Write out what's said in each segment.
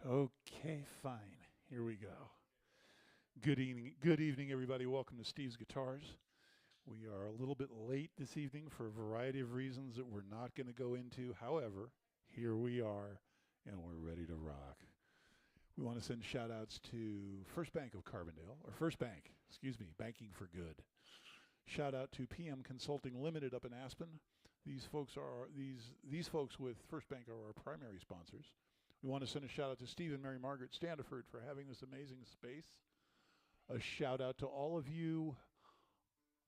Okay, fine. Here we go. Good evening, everybody. Welcome to Steve's Guitars. We are a little bit late this evening for a variety of reasons that we're not going to go into. However, here we are, and we're ready to rock. We want to send shout-outs to First Bank of Carbondale, or First Bank, excuse me, Banking for Good. Shout-out to PM Consulting Limited up in Aspen. These folks with First Bank are our primary sponsors. We want to send a shout out to Steve and Mary Margaret Standiford for having this amazing space. A shout out to all of you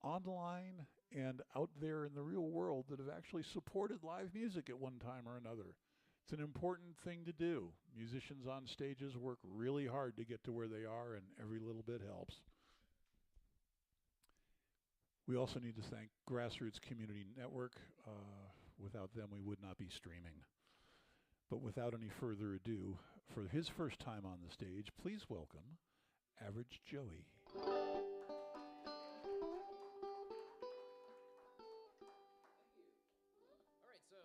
online and out there in the real world that have actually supported live music at one time or another. It's an important thing to do. Musicians on stages work really hard to get to where they are, and every little bit helps. We also need to thank GrassRoots Community Network. Without them, we would not be streaming. But without any further ado, for his first time on the stage, please welcome Average Joey. Thank you. All right, so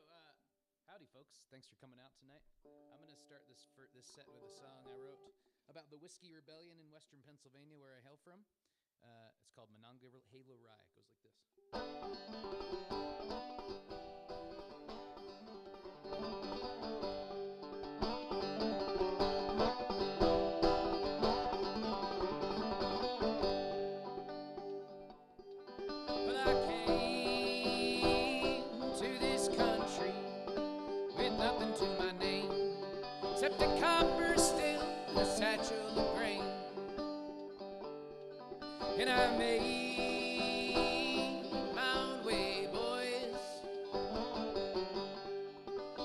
howdy, folks. Thanks for coming out tonight. I'm going to start this set with a song I wrote about the Whiskey Rebellion in western Pennsylvania, where I hail from. It's called Monongahela Rye. It goes like this. Except a copper still and a satchel of grain. And I made my own way, boys,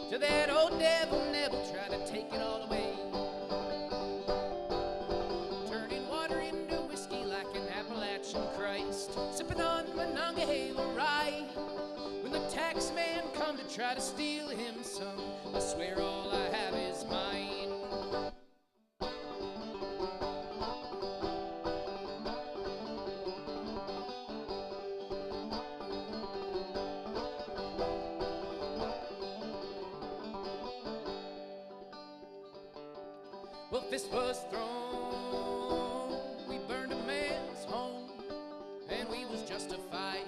till that old devil Neville tried to take it all away, turning water into whiskey like an Appalachian Christ, sipping on Monongahela Rye. When the tax man come to try to steal him some, I swear all I have is mine. Well, fist was thrown, we burned a man's home, and we was justified.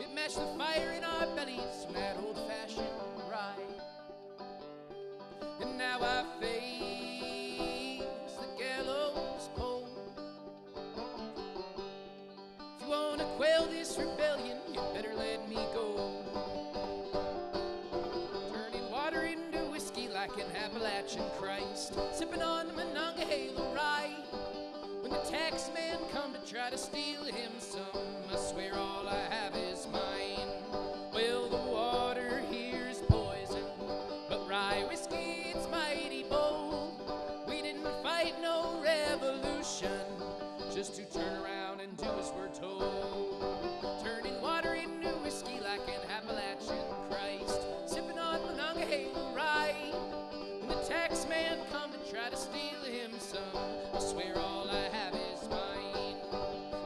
It matched the fire in our bellies from that old-fashioned rye. And now I face the gallows pole. If you want to quell this rebellion, you better let me go. Turning water into whiskey like an Appalachian Christ, sipping on the Monongahela Rye. When the tax man come to try to steal him some, I swear all I have is mine. Well, the water here is poison, but rye whiskey, it's mighty bold. We didn't fight no revolution just to turn around and do as we're told. Turning water into whiskey like an Appalachian Christ, sipping on Monongahela Rye. When the tax man come to try to steal him some, I swear all I have is mine.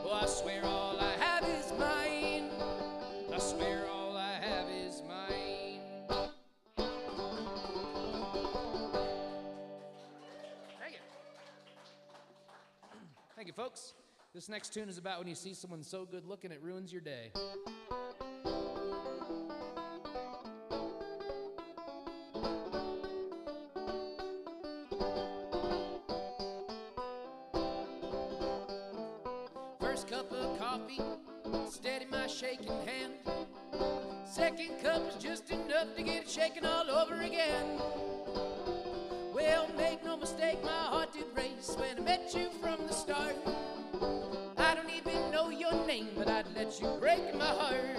Oh, I swear all I have is mine. I swear all I have is mine. Thank you. Thank you, folks. This next tune is about when you see someone so good looking it ruins your day. First cup of coffee, steady my shaking hand. Second cup was just enough to get it shaking all over again. Well, make no mistake, my heart did race when I met you from the start. I don't even know your name, but I'd let you break my heart.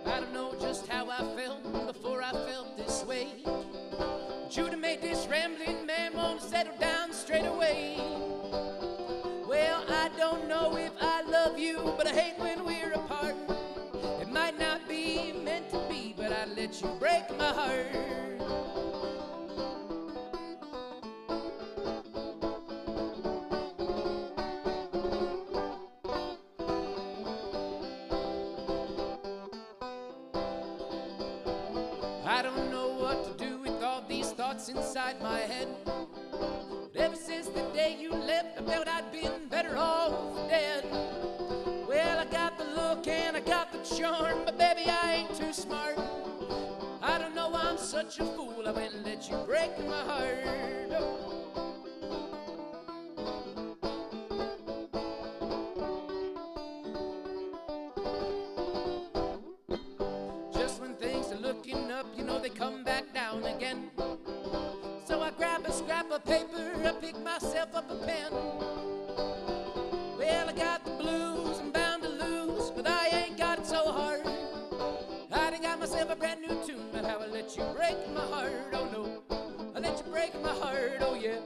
I don't know just how I felt before I felt this way. But you'd have made this rambling man want to settle down straight away. Well, I don't know if I love you, but I hate when we're apart. It might not be meant to be, but I'd let you break my heart. I don't know what to do with all these thoughts inside my head. But ever since the day you left, I felt I'd been better off dead. Well, I got the look and I got the charm, but baby, I ain't too smart. I don't know why I'm such a fool. I went and let you break my heart. Just when things are looking up, you know they come back down again. So I grab a scrap of paper, I pick myself up a pen. Well, I got the blues, I'm bound to lose, but I ain't got it so hard. I done got myself a brand new tune about how I let you break my heart. Oh no, I let you break my heart. Oh yeah,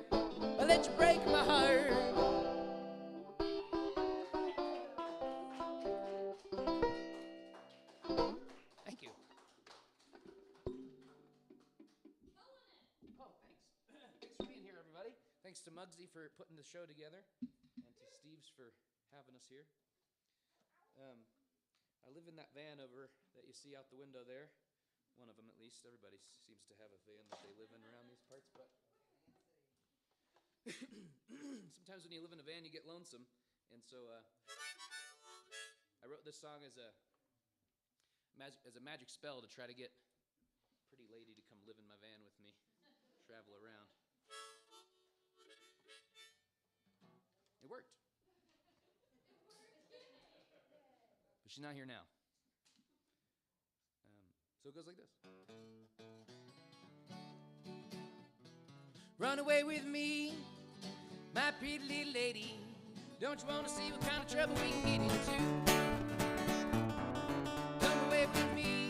I let you break my heart. Thank you. Oh, thanks. Thanks for being here, everybody. Thanks to Mugsy for putting the show together, and to Steve's for having us here. I live in that van over that you see out the window there. One of them, at least. Everybody seems to have a van that they live in around these parts, but sometimes when you live in a van, you get lonesome. And so I wrote this song as a magic spell to try to get a pretty lady to come live in my van with me, travel around. It worked. But she's not here now. So it goes like this. Run away with me, my pretty little lady. Don't you want to see what kind of trouble we can get into? Come away with me,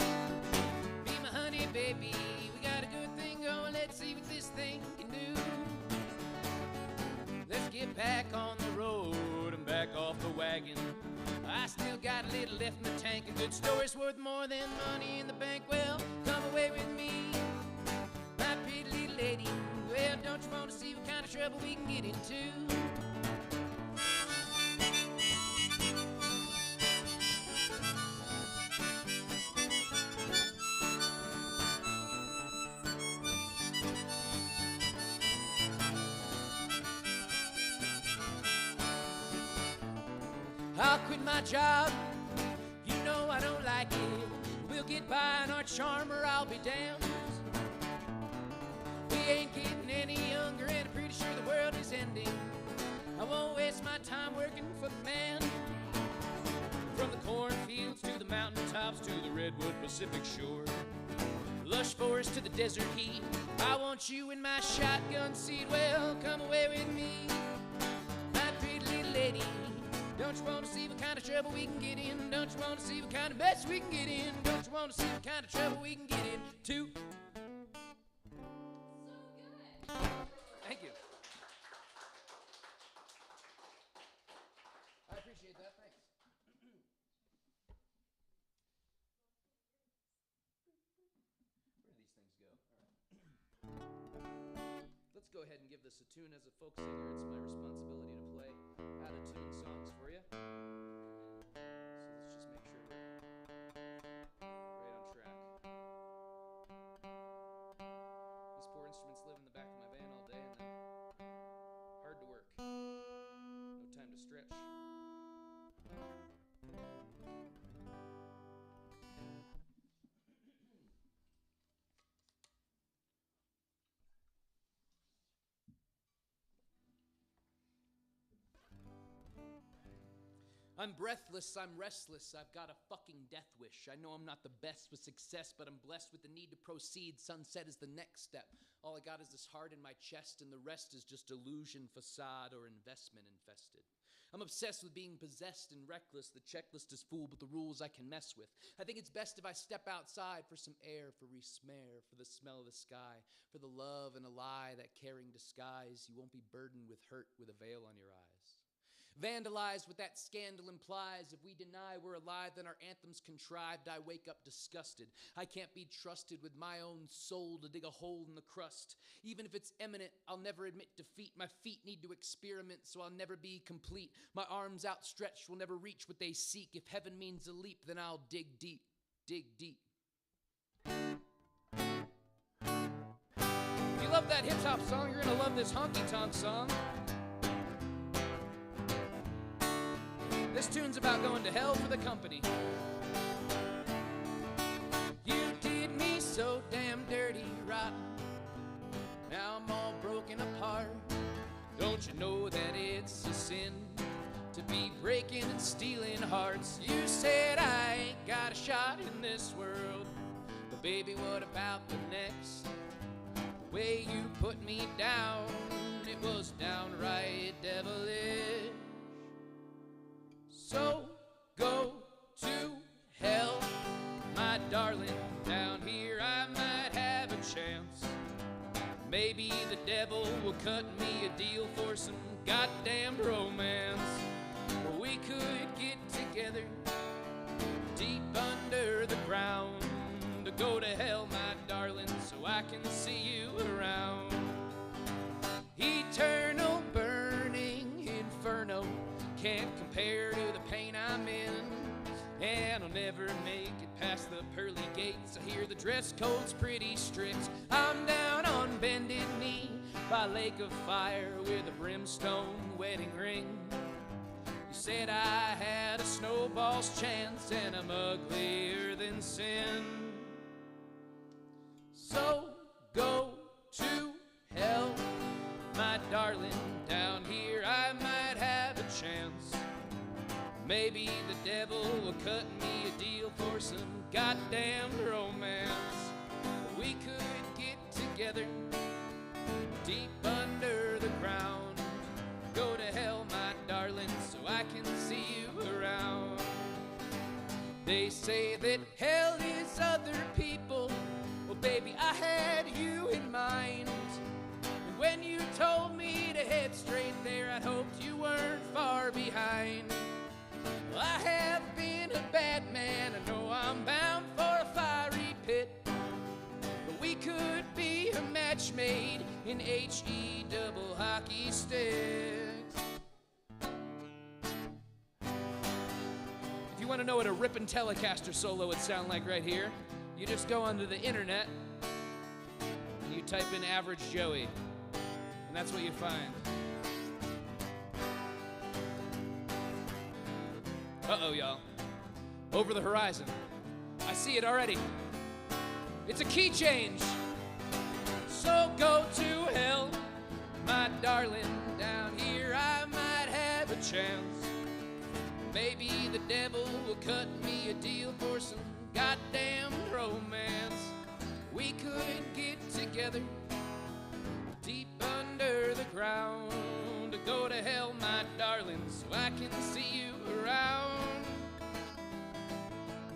be my honey baby. We got a good thing going, let's see what this thing can do. Let's get back on the road and back off the wagon. I still got a little left in the tank. A good story's worth more than money in the bank. Well, come away with me, my pretty little lady. Well, don't you want to see what kind of trouble we can get into? I'll quit my job, you know I don't like it. We'll get by on our charm or I'll be damned. We ain't getting any younger and I'm pretty sure the world is ending. I won't waste my time working for the man. From the cornfields to the mountaintops to the redwood Pacific shore, lush forest to the desert heat, I want you in my shotgun seat. Well, come away with me, my pretty little lady. Don't you want to see what kind of trouble we can get in? Don't you want to see what kind of mess we can get in? Don't you want to see what kind of trouble we can get into? So good. Thank you. I appreciate that. Thanks. Where do these things go? All right. Let's go ahead and give this a tune. As a folk singer, it's my responsibility to play out-of-tune songs for you. So let's just make sure we're right on track. These poor instruments live in the back of my van all day and then hard to work. No time to stretch. I'm breathless, I'm restless, I've got a fucking death wish. I know I'm not the best with success, but I'm blessed with the need to proceed. Sunset is the next step. All I got is this heart in my chest, and the rest is just illusion, facade, or investment infested. I'm obsessed with being possessed and reckless. The checklist is full, but the rules I can mess with. I think it's best if I step outside for some air, for resmare, for the smell of the sky, for the love and a lie that carrying disguise. You won't be burdened with hurt with a veil on your eyes. Vandalized what that scandal implies. If we deny we're alive, then our anthem's contrived. I wake up disgusted. I can't be trusted with my own soul to dig a hole in the crust. Even if it's imminent, I'll never admit defeat. My feet need to experiment, so I'll never be complete. My arms outstretched will never reach what they seek. If heaven means a leap, then I'll dig deep, dig deep. love that hip-hop song, you're gonna love this honky-tonk song. This tune's about going to hell for the company. You did me so damn dirty, rotten. Now I'm all broken apart. Don't you know that it's a sin to be breaking and stealing hearts? You said I ain't got a shot in this world, but baby, what about the next? The way you put me down, it was downright devilish. So go to hell, my darling. Down here I might have a chance. Maybe the devil will cut me a deal for some goddamn romance. Or we could get together deep under the ground to go to hell, my darling, so I can see you around. Eternal burning inferno can't compare to the pain I'm in, and I'll never make it past the pearly gates. I hear the dress code's pretty strict. I'm down on bended knee by a lake of fire with a brimstone wedding ring. You said I had a snowball's chance, and I'm uglier than sin. So go to hell, my darling. Down here I might have a chance. Maybe the devil will cut me a deal for some goddamn romance. We could get together deep under the ground. Go to hell, my darling, so I can see you around. They say that hell is other people. Well, baby, I had you in mind. And when you told me to head straight there, I hoped you weren't far behind. Well, I have been a bad man. I know I'm bound for a fiery pit. But we could be a match made in HE double hockey sticks. If you want to know what a rippin' Telecaster solo would sound like right here, you just go onto the internet and you type in Average Joey, and that's what you find. Uh-oh, y'all. Over the horizon. I see it already. It's a key change. So go to hell, my darling. Down here I might have a chance. Maybe the devil will cut me a deal for some goddamn romance. We could get together deep under the ground to go to hell, my darling, so I can see you around.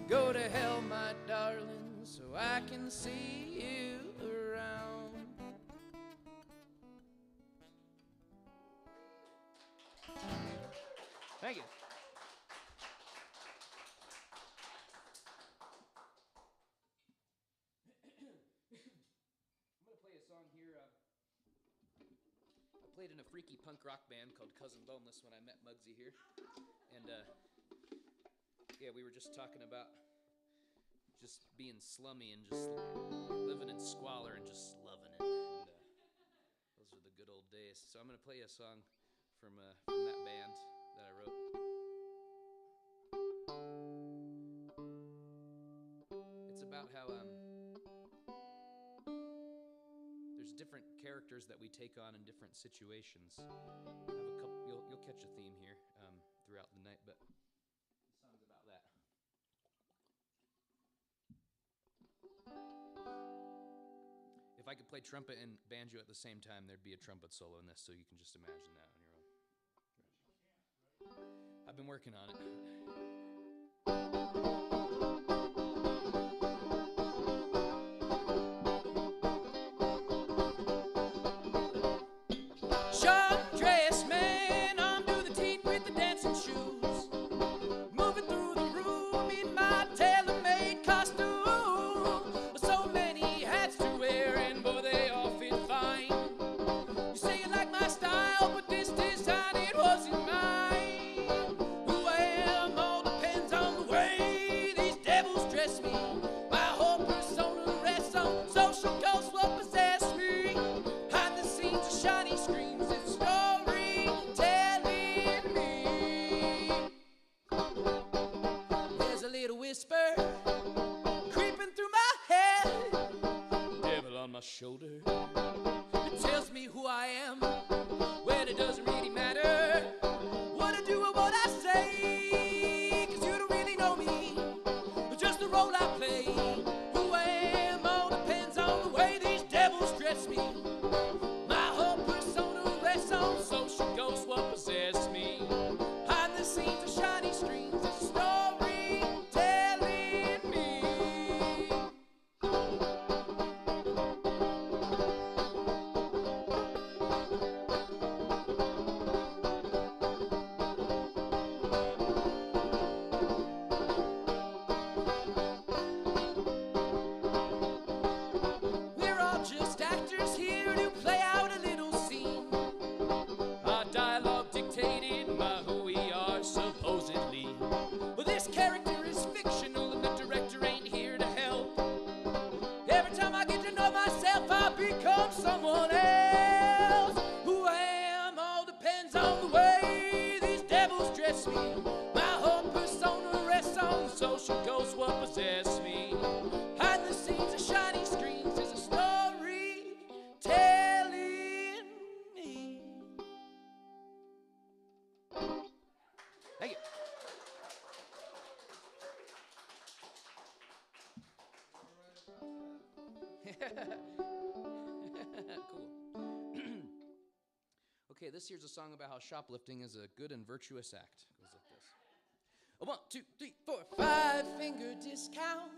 Go to hell, my darling, so I can see you around. Thank you. Played in a freaky punk rock band called Cousin Boneless when I met Mugsy here, and yeah, we were just talking about just being slummy and just living in squalor and just loving it, and those are the good old days. So I'm gonna play a song from that band that I wrote. It's about how there's different characters that we take on in different situations. I have a couple. You'll catch a theme here throughout the night, but the song's about that. If I could play trumpet and banjo at the same time, there'd be a trumpet solo in this, so you can just imagine that on your own. I've been working on it. depends on the way these devils dress me. My whole persona rests on social ghosts, what possess me. Behind the scenes of shiny screens is a story telling me. Thank you. Cool. Okay, this here's a song about how shoplifting is a good and virtuous act. It goes like this. A 1, 2, 3, 4, 5-finger discount.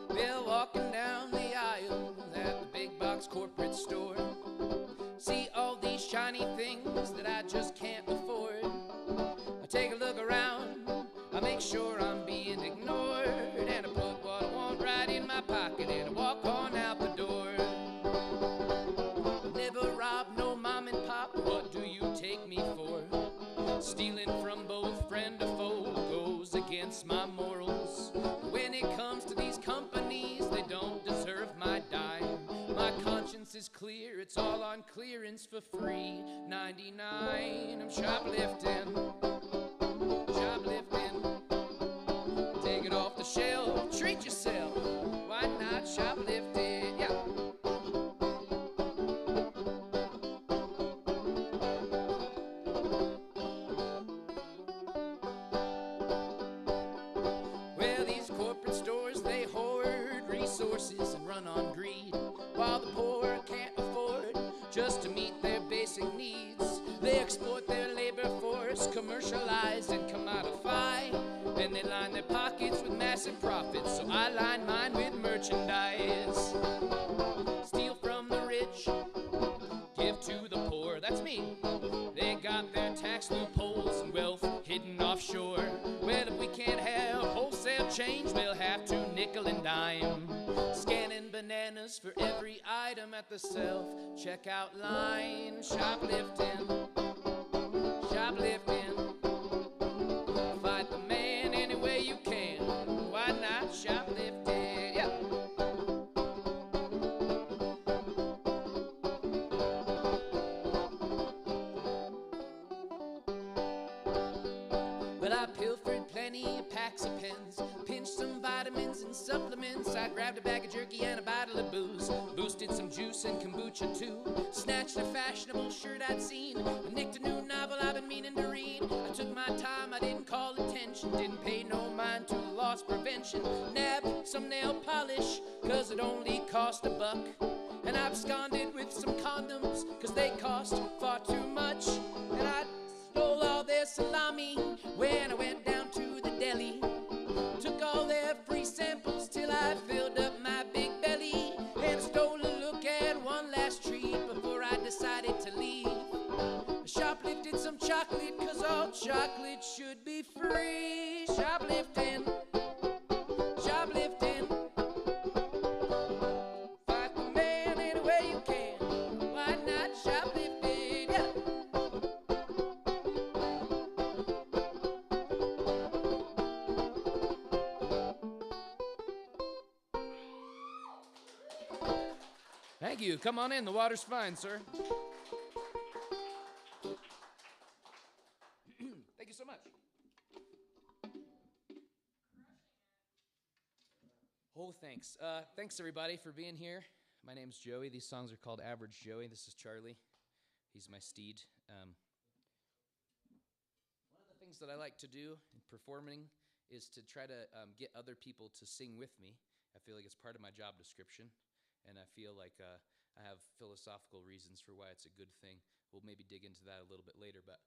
Well, walking down the aisle at the big box corporate store, see all these shiny things that I just can't afford. I take a look around, I make sure I'm being ignored, and I put what I want right in my pocket and I walk on out the door. Never rob no mom and pop, what do you take me for? Stealing from both friend or foe goes against my morals. When it comes to these companies, they don't deserve my dime. My conscience is clear, it's all on clearance for free. $99, I'm shoplifting. Take it off the shelf, treat yourself. Why not shoplift it? Yeah. Well, these corporate stores, they hoard resources and run on greed, while the poor can't afford just to meet their basic needs. They exploit their labor force, commercialize and commodify. Then they line their pockets with massive profits, so I line mine with merchandise. Steal from the rich, give to the poor, that's me. They got their tax loopholes and wealth hidden offshore. Well, if we can't have wholesale change, we'll have to nickel and dime. Scanning bananas for every item at the self-checkout line. Shoplifting, shoplifting. Fight the man any way you can. Why not shoplift it? Yeah. Well, I pilfered plenty of packs of pens, pinched some vitamins and supplements. I grabbed a bag of jerky and a bottle of booze, boosted some juice and kombucha too. Snatched a fashionable shirt I'd seen, I nicked a new novel I've been meaning to read. I took my time, I didn't call attention, didn't pay no mind to loss prevention. Nabbed some nail polish, cause it only cost $1. And I absconded with some condoms, cause they cost far too much. And I stole all their salami when I went down to the deli. Took all their free samples till I filled up my big belly. And I stole a look at one last treat before I decided to leave. I shoplifted some chocolate, cause all chocolate should be free. Shoplifting, shoplifting. Fight the man any way you can. Why not shoplift it? Yeah. Thank you. Come on in. The water's fine, sir. Thank you so much. Oh, thanks. Thanks, everybody, for being here. My name's Joey. These songs are called Average Joey. This is Charlie. He's my steed. One of the things that I like to do in performing is to try to get other people to sing with me. I feel like it's part of my job description, and I feel like I have philosophical reasons for why it's a good thing. We'll maybe dig into that a little bit later, but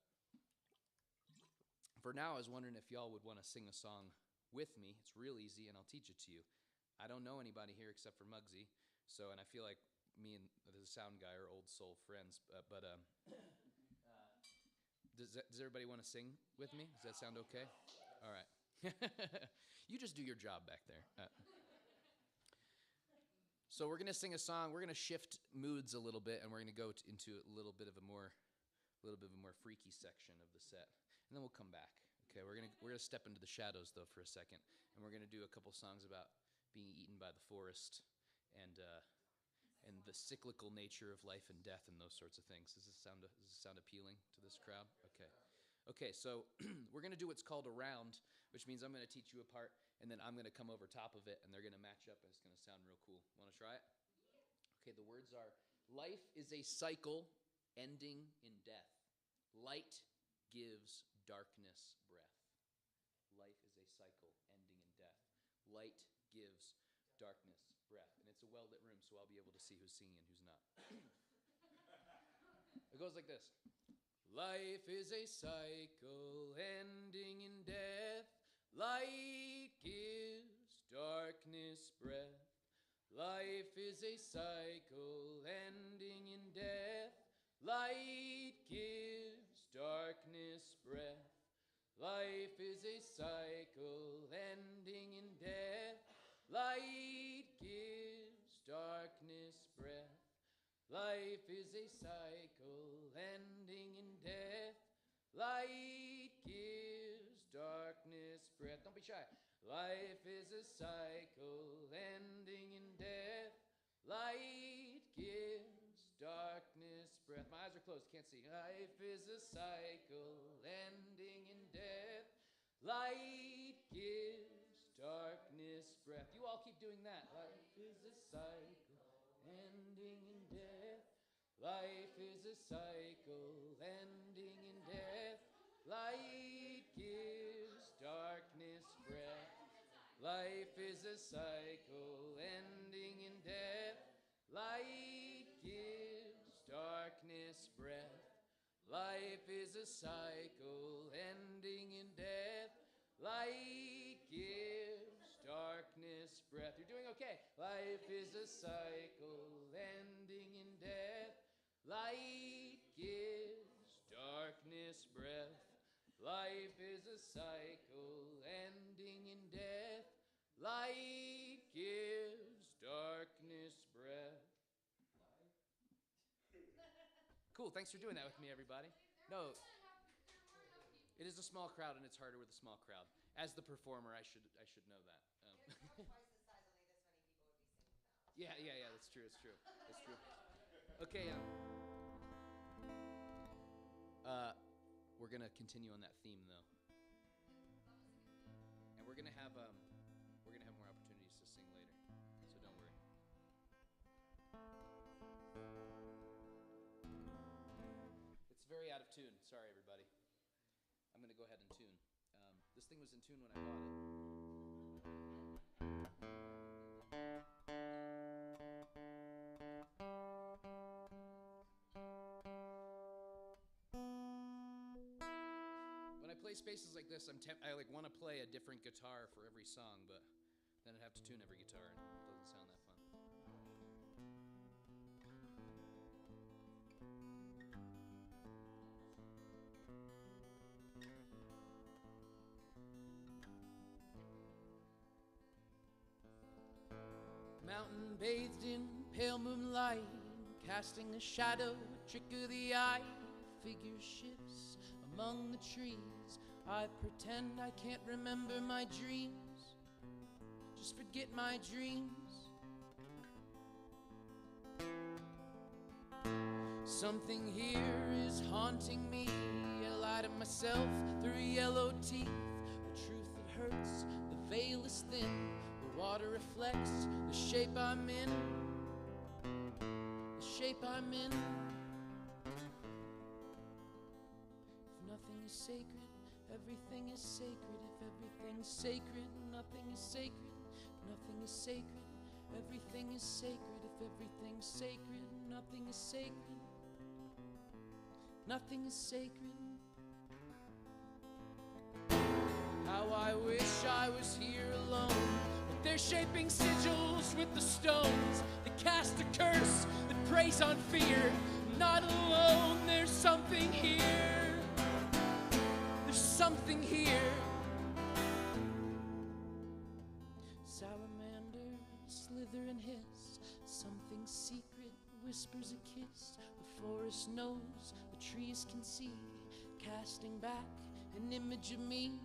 for now, I was wondering if y'all would want to sing a song with me. It's real easy, and I'll teach it to you. I don't know anybody here except for Mugsy, and I feel like me and the sound guy are old soul friends, does everybody want to sing with me? Does that sound okay? All right. You just do your job back there. So we're going to sing a song. We're going to shift moods a little bit, and we're going to go into a little bit of a more freaky section of the set, and then we'll come back. Okay, we're gonna step into the shadows though for a second, and we're gonna do a couple songs about being eaten by the forest and the cyclical nature of life and death and those sorts of things. Does this sound appealing to this crowd? Okay. Okay, so we're gonna do what's called a round, which means I'm gonna teach you a part, and then I'm gonna come over top of it, and they're gonna match up, and it's gonna sound real cool. Want to try it? Okay, the words are: life is a cycle ending in death. Light gives darkness breath. Life is a cycle ending in death. Light gives darkness breath. And it's a well-lit room, so I'll be able to see who's singing and who's not. It goes like this. Life is a cycle ending in death. Light gives darkness breath. Life is a cycle ending in death. Light gives darkness breath. Life is a cycle ending in death. Light gives darkness breath. Life is a cycle ending in death. Light gives darkness breath. Don't be shy. Life is a cycle ending in death. Light gives darkness breath. My eyes are closed, can't see. Life is a cycle ending in death. Light gives darkness breath. You all keep doing that. Life is a cycle ending in death. Life is a cycle ending in death. Light gives darkness breath. Life is a cycle ending in death. Light gives darkness breath. Life is a cycle ending in death. Light gives darkness breath. You're doing okay. Life is a cycle ending in death. Light gives darkness breath. Life is a cycle ending in death. Light gives darkness breath. Cool, thanks for doing that with me, everybody. No, it is a small crowd, and it's harder with a small crowd. As the performer, I should know that. If we were twice the size, only this many people would be singing now. Yeah, that's true. That's true. Okay, we're gonna continue on that theme though, and we're gonna have more opportunities to sing later, so don't worry. It's very out of tune. Sorry, everybody. I'm gonna go ahead and tune. This thing was in tune when I bought it. When I play spaces like this, I want to play a different guitar for every song, but then I'd have to tune every guitar, and it doesn't sound that fun. Mountain bathed in pale moonlight, casting a shadow, a trick of the eye. Figure shifts among the trees. I pretend I can't remember my dreams. Just forget my dreams. Something here is haunting me. I lie to myself through yellow teeth. The truth that hurts, the veil is thin. The water reflects the shape I'm in. The shape I'm in. If nothing is sacred, everything is sacred. If everything's sacred, nothing is sacred. Nothing is sacred, everything is sacred. If everything's sacred, nothing is sacred. Nothing is sacred. How I wish I was here alone, but they're shaping sigils with the stones that cast a curse that preys on fear. I'm not alone, there's something here. There's something here. Salamander, slither and hiss. Something secret whispers a kiss. The forest knows, the trees can see, casting back an image of me,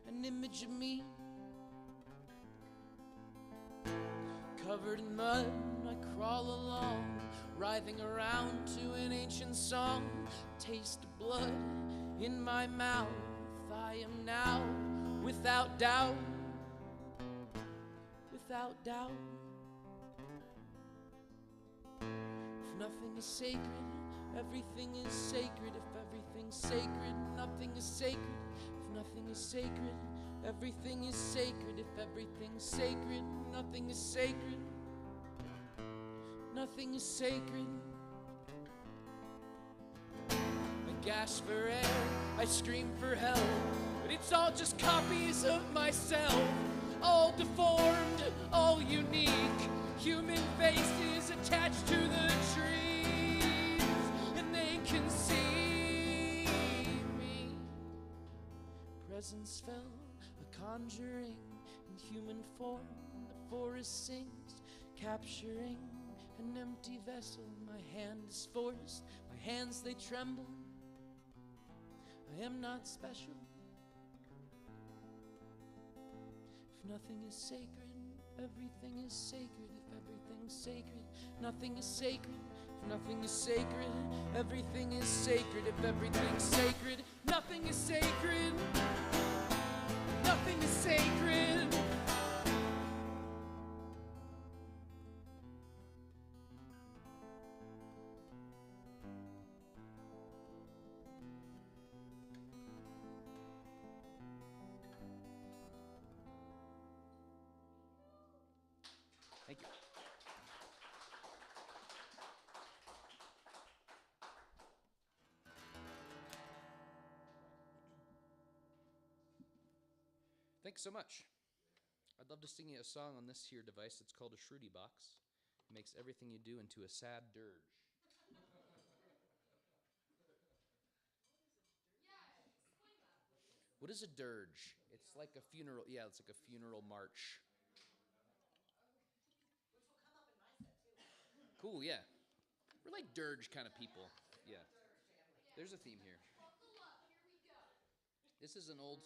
an image of me. Covered in mud, I crawl along, writhing around to an ancient song. Taste of blood in my mouth, I am now without doubt, without doubt. If nothing is sacred, everything is sacred. If everything's sacred, nothing is sacred. If nothing is sacred, everything is sacred. If everything's sacred, nothing is sacred. Nothing is sacred. I gasp for air, I scream for help, but it's all just copies of myself. All deformed, all unique, human faces attached to the trees, and they can see me. Presence fell, a conjuring in human form. The forest sings, capturing an empty vessel. My hand is forced, my hands they tremble. I am not special. If nothing is sacred, everything is sacred. If everything's sacred, nothing is sacred. If nothing is sacred, everything is sacred. If everything's sacred, nothing is sacred. Nothing is sacred. Thank you. Thanks so much. I'd love to sing you a song on this here device. It's called a Shruti box. It makes everything you do into a sad dirge. What is a dirge? It's like a funeral. Yeah, it's like a funeral march. Which will come up in my set too. Cool, yeah. We're like dirge kind of people. Yeah. There's a theme here. This is an old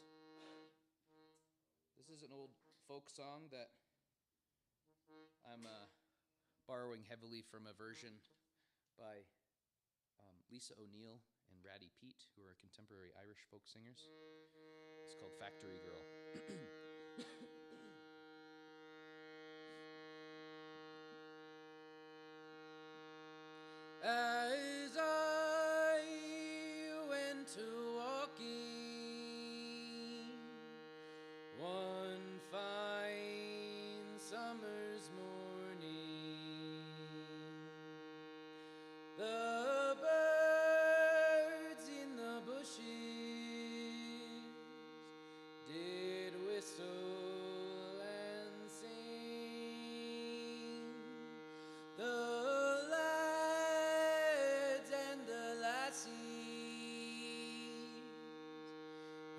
folk song that I'm borrowing heavily from a version by Lisa O'Neill and Ratty Pete, who are contemporary Irish folk singers. It's called Factory Girl. As I went to walking one fine summer's morning, the birds in the bushes did whistle and sing. The lads and the lassies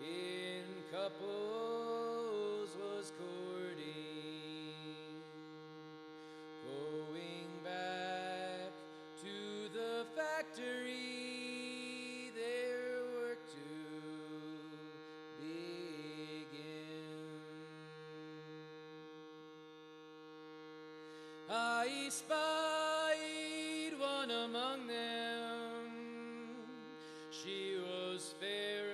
in couples was courting, going back to the factory, their work to begin. I spied one among them, she was fairer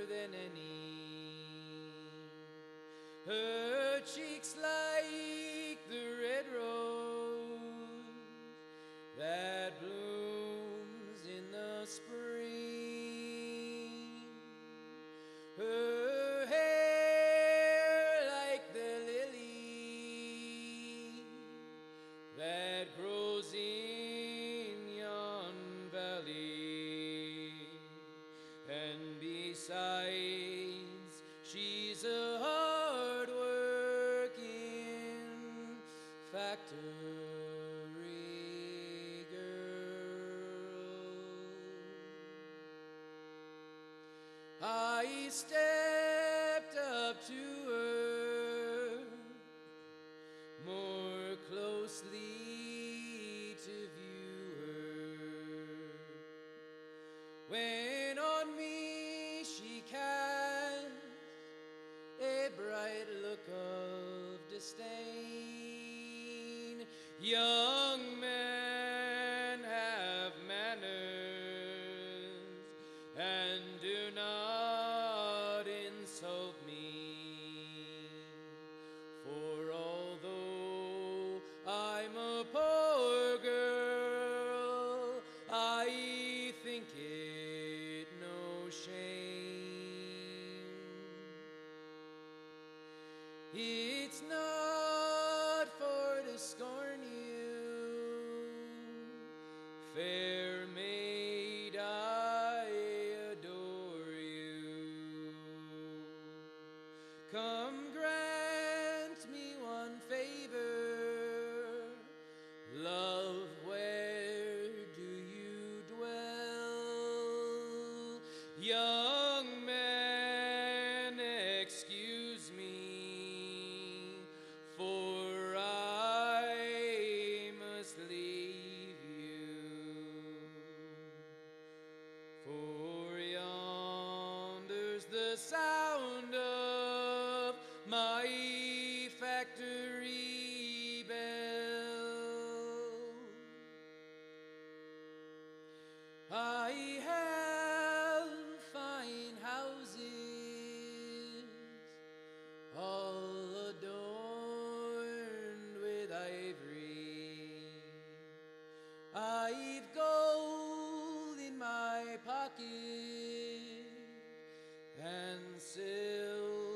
than any, her cheeks like the red rose that blooms in the spring, her hair like the lily that grows in yon valley, and besides, she's a hard-working factory girl. I stepped up to her more closely to view her, when a bright look of disdain. Young men have manners and do not insult me. For although I'm a poor girl, I think it no shame. It's not for to scorn you, fair maid, I adore you. Come grant me one favor, love, where do you dwell? Young man, excuse me, for I must leave you. For yonder's the sound of my factory bell. I have fine houses, all adorned with ivory. I've gold in my pocket and silver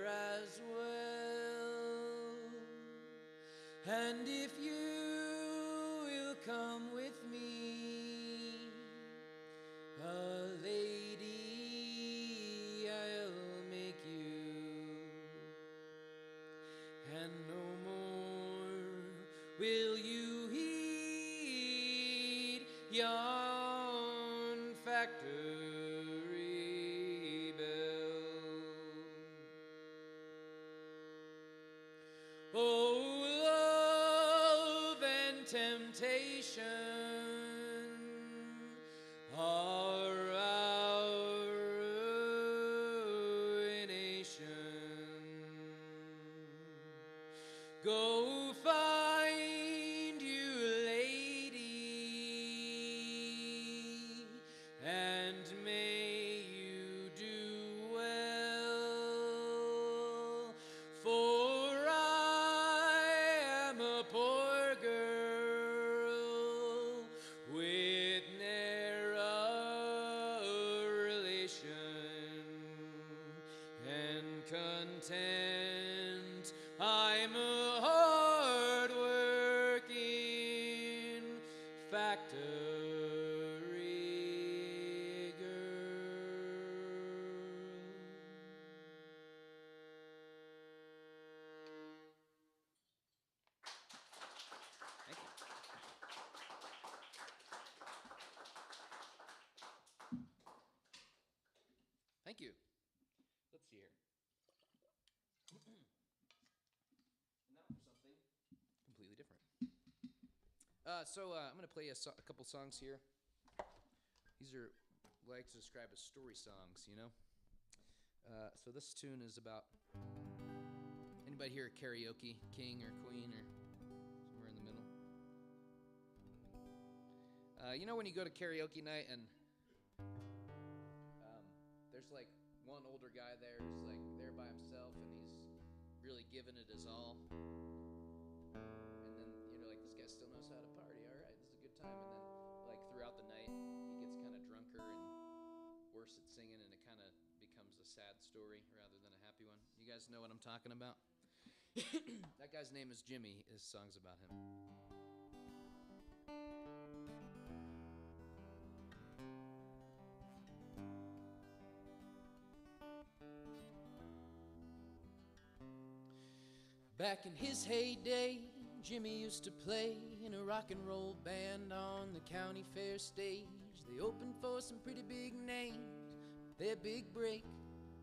as well. And if you will come with me, a lady I'll make you, and no more will you heed yon factory bell. Oh, love and temptation are our ruination. Go find you a lady, and may you do well. For I am a poor girl with ne'er a relation, and content I'm a hard-working factory girl. Thank you. Thank you. Let's see here. Now for something completely different. I'm going to play a couple songs here. These are what I like to describe as story songs, you know? So this tune is about, anybody here a karaoke king or queen or somewhere in the middle? You know when you go to karaoke night and there's like one older guy there who's like there by himself and he's really giving it his all. And then you're like, this guy still knows how to party. All right, this is a good time. And then like throughout the night, he gets kind of drunker and worse at singing, and it kind of becomes a sad story rather than a happy one. You guys know what I'm talking about? That guy's name is Jimmy. His song's about him. Back in his heyday, Jimmy used to play in a rock and roll band on the county fair stage. They opened for some pretty big names, but their big break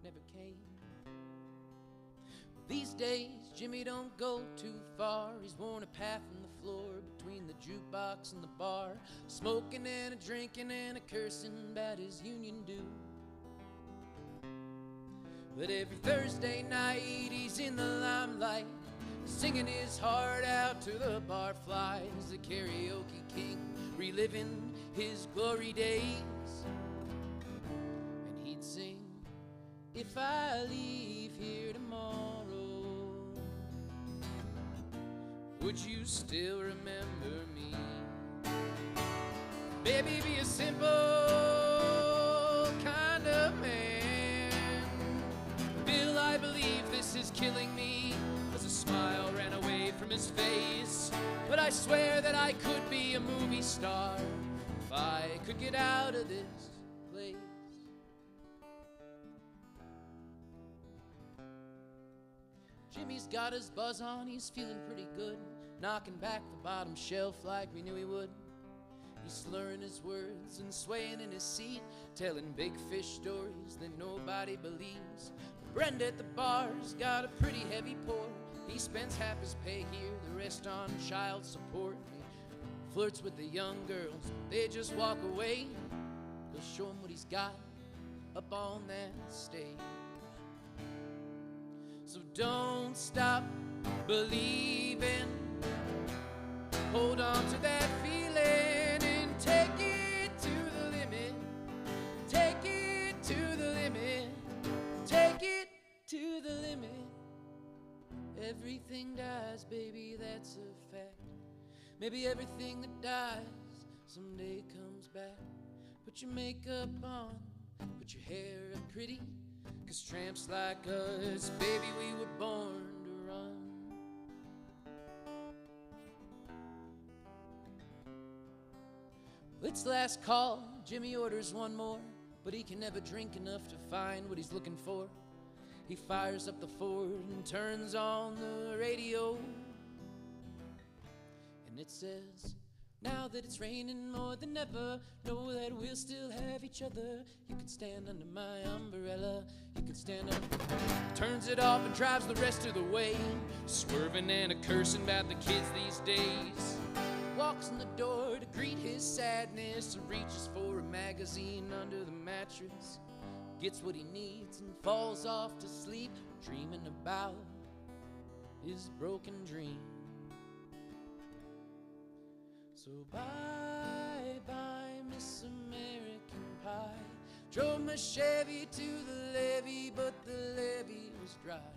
never came. These days, Jimmy don't go too far. He's worn a path in the floor between the jukebox and the bar, smoking and a drinking and a cursing about his union due. But every Thursday night singing his heart out to the barflies, the karaoke king, reliving his glory days. And he'd sing, if I leave here tomorrow, would you still remember me? Baby, be a simple kind of man. Bill, I believe this is killing me. As a smile ran away from his face. But I swear that I could be a movie star if I could get out of this place. Jimmy's got his buzz on, he's feeling pretty good, knocking back the bottom shelf like we knew he would. He's slurring his words and swaying in his seat, telling big fish stories that nobody believes. Brenda at the bar's got a pretty heavy pour. He spends half his pay here, the rest on child support. He flirts with the young girls, they just walk away. He'll show him what he's got up on that stage. So don't stop believing. Hold on to that feeling and take it to the limit. Take it to the limit. Take it to the limit. Everything dies, baby, that's a fact. Maybe everything that dies someday comes back. Put your makeup on, put your hair up pretty, 'cause tramps like us, baby, we were born to run. Well, it's last call, Jimmy orders one more, but he can never drink enough to find what he's looking for. He fires up the Ford and turns on the radio, and it says, now that it's raining more than ever, know that we'll still have each other. You can stand under my umbrella, you can stand under. Turns it off and drives the rest of the way, swerving and a cursing about the kids these days. Walks in the door to greet his sadness and reaches for a magazine under the mattress. Gets what he needs and falls off to sleep, dreaming about his broken dream. So bye-bye, Miss American Pie. Drove my Chevy to the levee, but the levee was dry.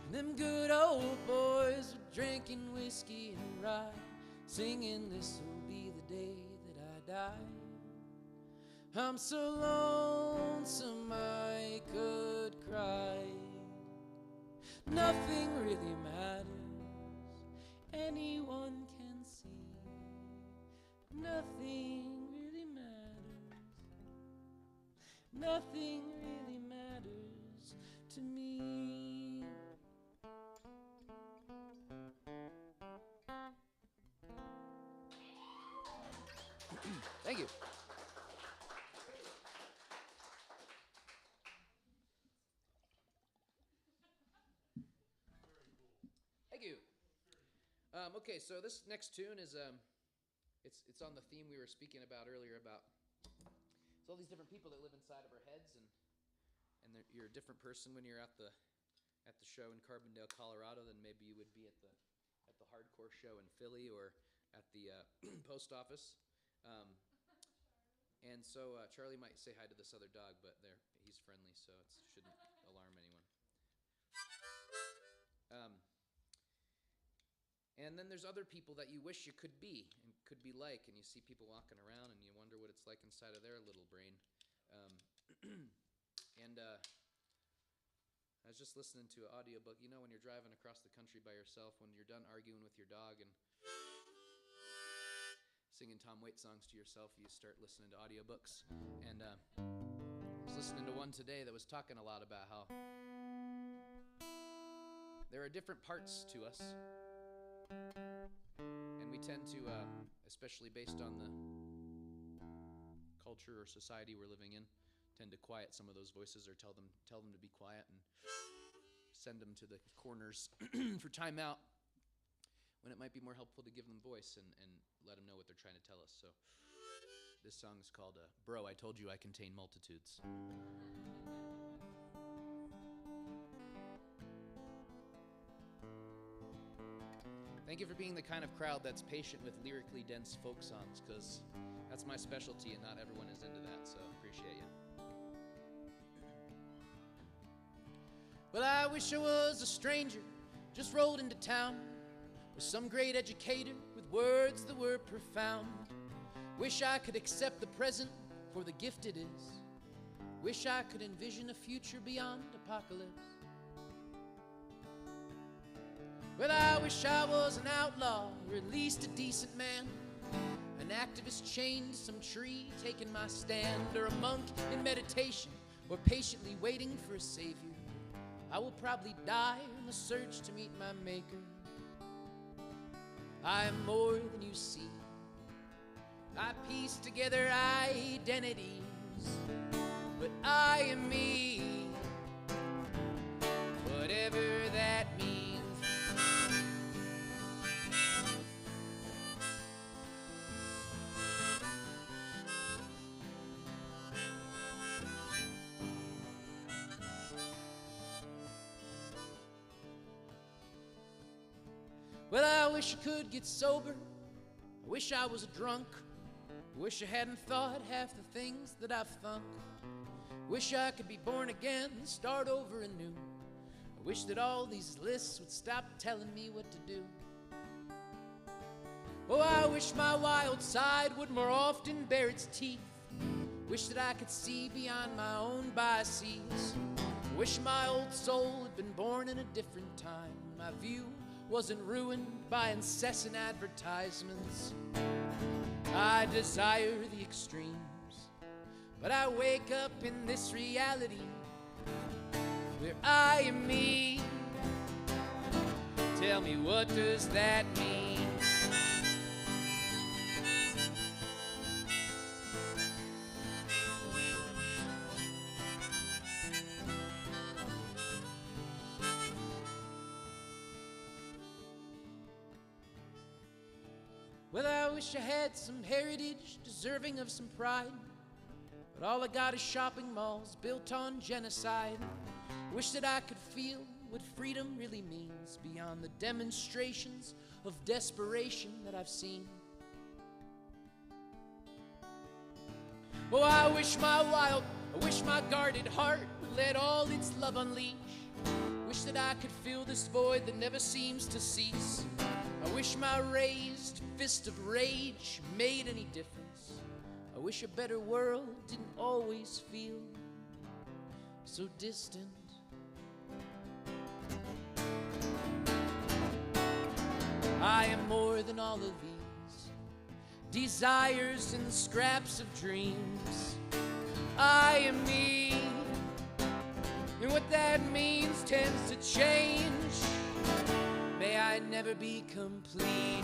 And them good old boys were drinking whiskey and rye, singing this'll be the day that I die. I'm so lonesome I could cry. Nothing really matters, anyone can see. Nothing really matters. Nothing really matters to me. Thank you. Thank you. Okay, so this next tune is it's on the theme we were speaking about earlier about it's all these different people that live inside of our heads, and you're a different person when you're at the show in Carbondale, Colorado, than maybe you would be at the hardcore show in Philly or at the post office. And so Charlie might say hi to this other dog, but he's friendly, so it shouldn't alarm anyone. And then there's other people that you wish you could be and could be like, and you see people walking around and you wonder what it's like inside of their little brain. And I was just listening to an audiobook. You know, when you're driving across the country by yourself, when you're done arguing with your dog and singing Tom Waits songs to yourself, you start listening to audiobooks. And I was listening to one today that was talking a lot about how there are different parts to us, and we tend to, especially based on the culture or society we're living in, tend to quiet some of those voices or tell them to be quiet and send them to the corners for timeout, when it might be more helpful to give them voice and let them know what they're trying to tell us. So this song is called Bro, I Told You I Contain Multitudes. Thank you for being the kind of crowd that's patient with lyrically dense folk songs, because that's my specialty and not everyone is into that, so appreciate you. Well, I wish I was a stranger, just rolled into town, with some great educator with words that were profound. Wish I could accept the present for the gift it is. Wish I could envision a future beyond apocalypse. Well, I wish I was an outlaw, or at least a decent man, an activist chained to some tree, taking my stand, or a monk in meditation, or patiently waiting for a savior. I will probably die in the search to meet my maker. I am more than you see. I piece together identities, but I am me, whatever that means. Well, I wish I could get sober. I wish I was a drunk. I wish I hadn't thought half the things that I've thunk. Wish I could be born again and start over anew. I wish that all these lists would stop telling me what to do. Oh, I wish my wild side would more often bare its teeth. Wish that I could see beyond my own biases. Wish my old soul had been born in a different time. My view wasn't ruined by incessant advertisements. I desire the extremes, but I wake up in this reality where I am me. Tell me, what does that mean? Well, I wish I had some heritage deserving of some pride, but all I got is shopping malls built on genocide. Wish that I could feel what freedom really means beyond the demonstrations of desperation that I've seen. Oh, I wish my guarded heart would let all its love unleash. Wish that I could fill this void that never seems to cease. I wish my raised fist of rage made any difference. I wish a better world didn't always feel so distant. I am more than all of these desires and scraps of dreams. I am me, and what that means tends to change. May I never be complete.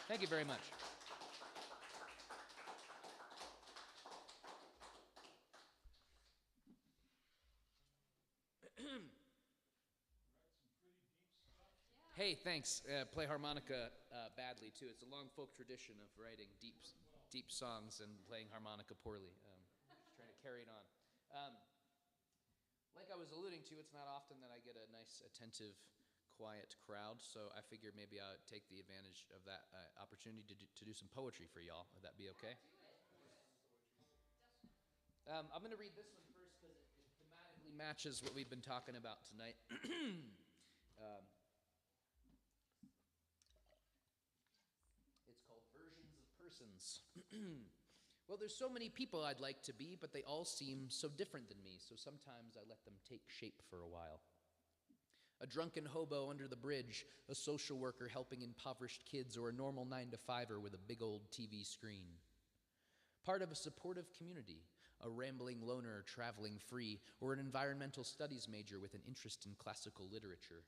Thank you very much. Hey, thanks. Play harmonica badly, too. It's a long folk tradition of writing deep songs and playing harmonica poorly. Just trying to carry it on. Like I was alluding to, it's not often that I get a nice, attentive, quiet crowd, so I figured maybe I would take the advantage of that opportunity to do some poetry for y'all. Would that be okay? I'm going to read this one first because it thematically matches what we've been talking about tonight. It's called Versions of Persons. Well, there's so many people I'd like to be, but they all seem so different than me, so sometimes I let them take shape for a while. A drunken hobo under the bridge, a social worker helping impoverished kids, or a normal 9-to-5er with a big old TV screen. Part of a supportive community, a rambling loner traveling free, or an environmental studies major with an interest in classical literature.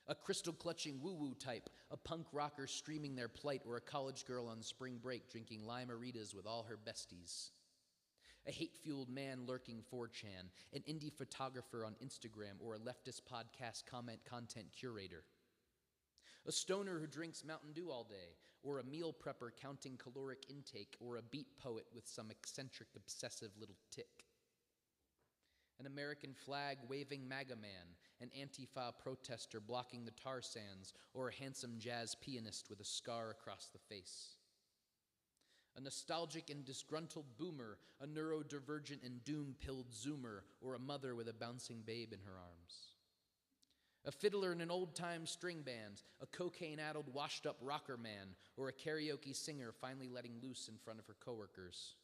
A crystal-clutching woo-woo type, a punk rocker streaming their plight, or a college girl on spring break drinking lime-aritas with all her besties. A hate-fueled man lurking 4chan, an indie photographer on Instagram, or a leftist podcast content curator. A stoner who drinks Mountain Dew all day, or a meal prepper counting caloric intake, or a beat poet with some eccentric, obsessive little tick. An American flag-waving MAGA man, an Antifa protester blocking the tar sands, or a handsome jazz pianist with a scar across the face. A nostalgic and disgruntled boomer, a neurodivergent and doom-pilled zoomer, or a mother with a bouncing babe in her arms. A fiddler in an old-time string band, a cocaine-addled, washed-up rocker man, or a karaoke singer finally letting loose in front of her coworkers.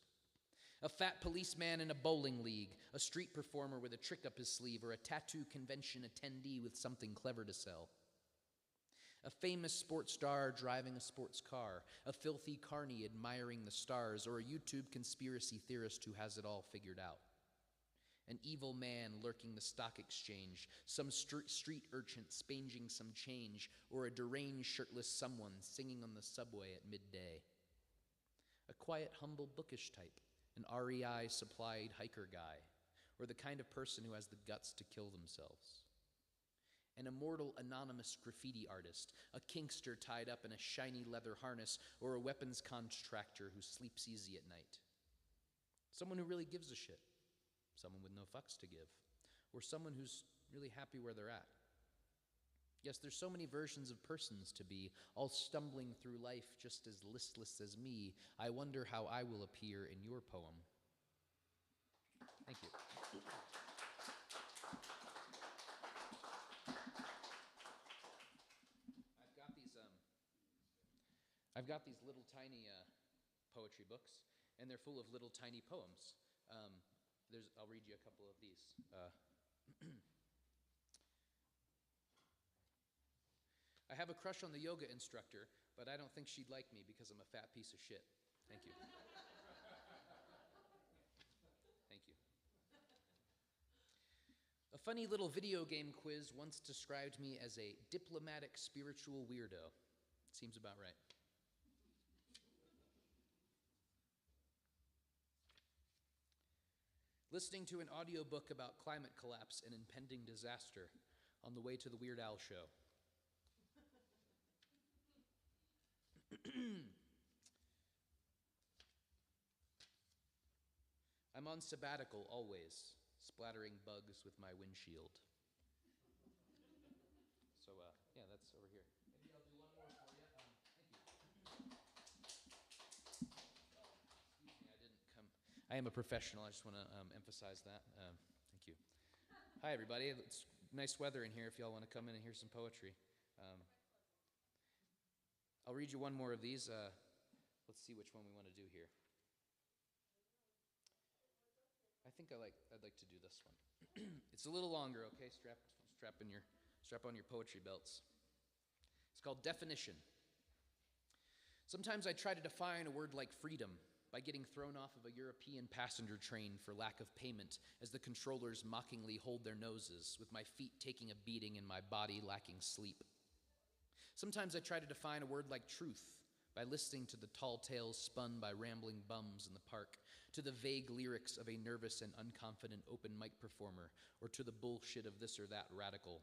A fat policeman in a bowling league, a street performer with a trick up his sleeve, or a tattoo convention attendee with something clever to sell. A famous sports star driving a sports car, a filthy carny admiring the stars, or a YouTube conspiracy theorist who has it all figured out. An evil man lurking the stock exchange, some street urchin spanging some change, or a deranged shirtless someone singing on the subway at midday. A quiet, humble, bookish type, an REI-supplied hiker guy, or the kind of person who has the guts to kill themselves. An immortal anonymous graffiti artist, a kinkster tied up in a shiny leather harness, or a weapons contractor who sleeps easy at night. Someone who really gives a shit, someone with no fucks to give, or someone who's really happy where they're at. Yes, there's so many versions of persons to be, all stumbling through life just as listless as me. I wonder how I will appear in your poem. Thank you. I've got these little tiny poetry books, and they're full of little tiny poems. I'll read you a couple of these. I have a crush on the yoga instructor, but I don't think she'd like me because I'm a fat piece of shit. Thank you. Thank you. A funny little video game quiz once described me as a diplomatic spiritual weirdo. Seems about right. Listening to an audiobook about climate collapse and impending disaster on the way to the Weird Al show. I'm on sabbatical always, splattering bugs with my windshield. So, yeah, that's over here. Maybe I'll do one more for you. Thank you. Excuse me, I didn't come. I am a professional. I just want to emphasize that. Thank you. Hi, everybody. It's nice weather in here if y'all want to come in and hear some poetry. I'll read you one more of these. Let's see which one we want to do here. I think I'd like to do this one. It's a little longer, okay? Strap on your poetry belts. It's called Definition. Sometimes I try to define a word like freedom by getting thrown off of a European passenger train for lack of payment as the controllers mockingly hold their noses, with my feet taking a beating and my body lacking sleep. Sometimes I try to define a word like truth by listening to the tall tales spun by rambling bums in the park, to the vague lyrics of a nervous and unconfident open mic performer, or to the bullshit of this or that radical.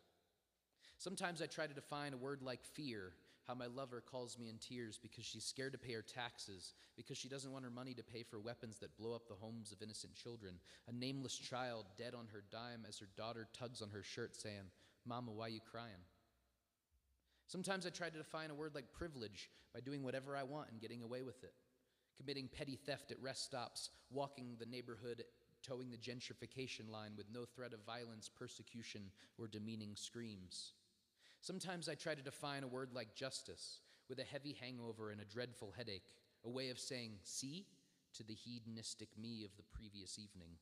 Sometimes I try to define a word like fear, how my lover calls me in tears because she's scared to pay her taxes, because she doesn't want her money to pay for weapons that blow up the homes of innocent children, a nameless child dead on her dime as her daughter tugs on her shirt saying, "Mama, why you crying?" Sometimes I try to define a word like privilege by doing whatever I want and getting away with it, committing petty theft at rest stops, walking the neighborhood, towing the gentrification line with no threat of violence, persecution, or demeaning screams. Sometimes I try to define a word like justice with a heavy hangover and a dreadful headache, a way of saying, "See?" to the hedonistic me of the previous evening.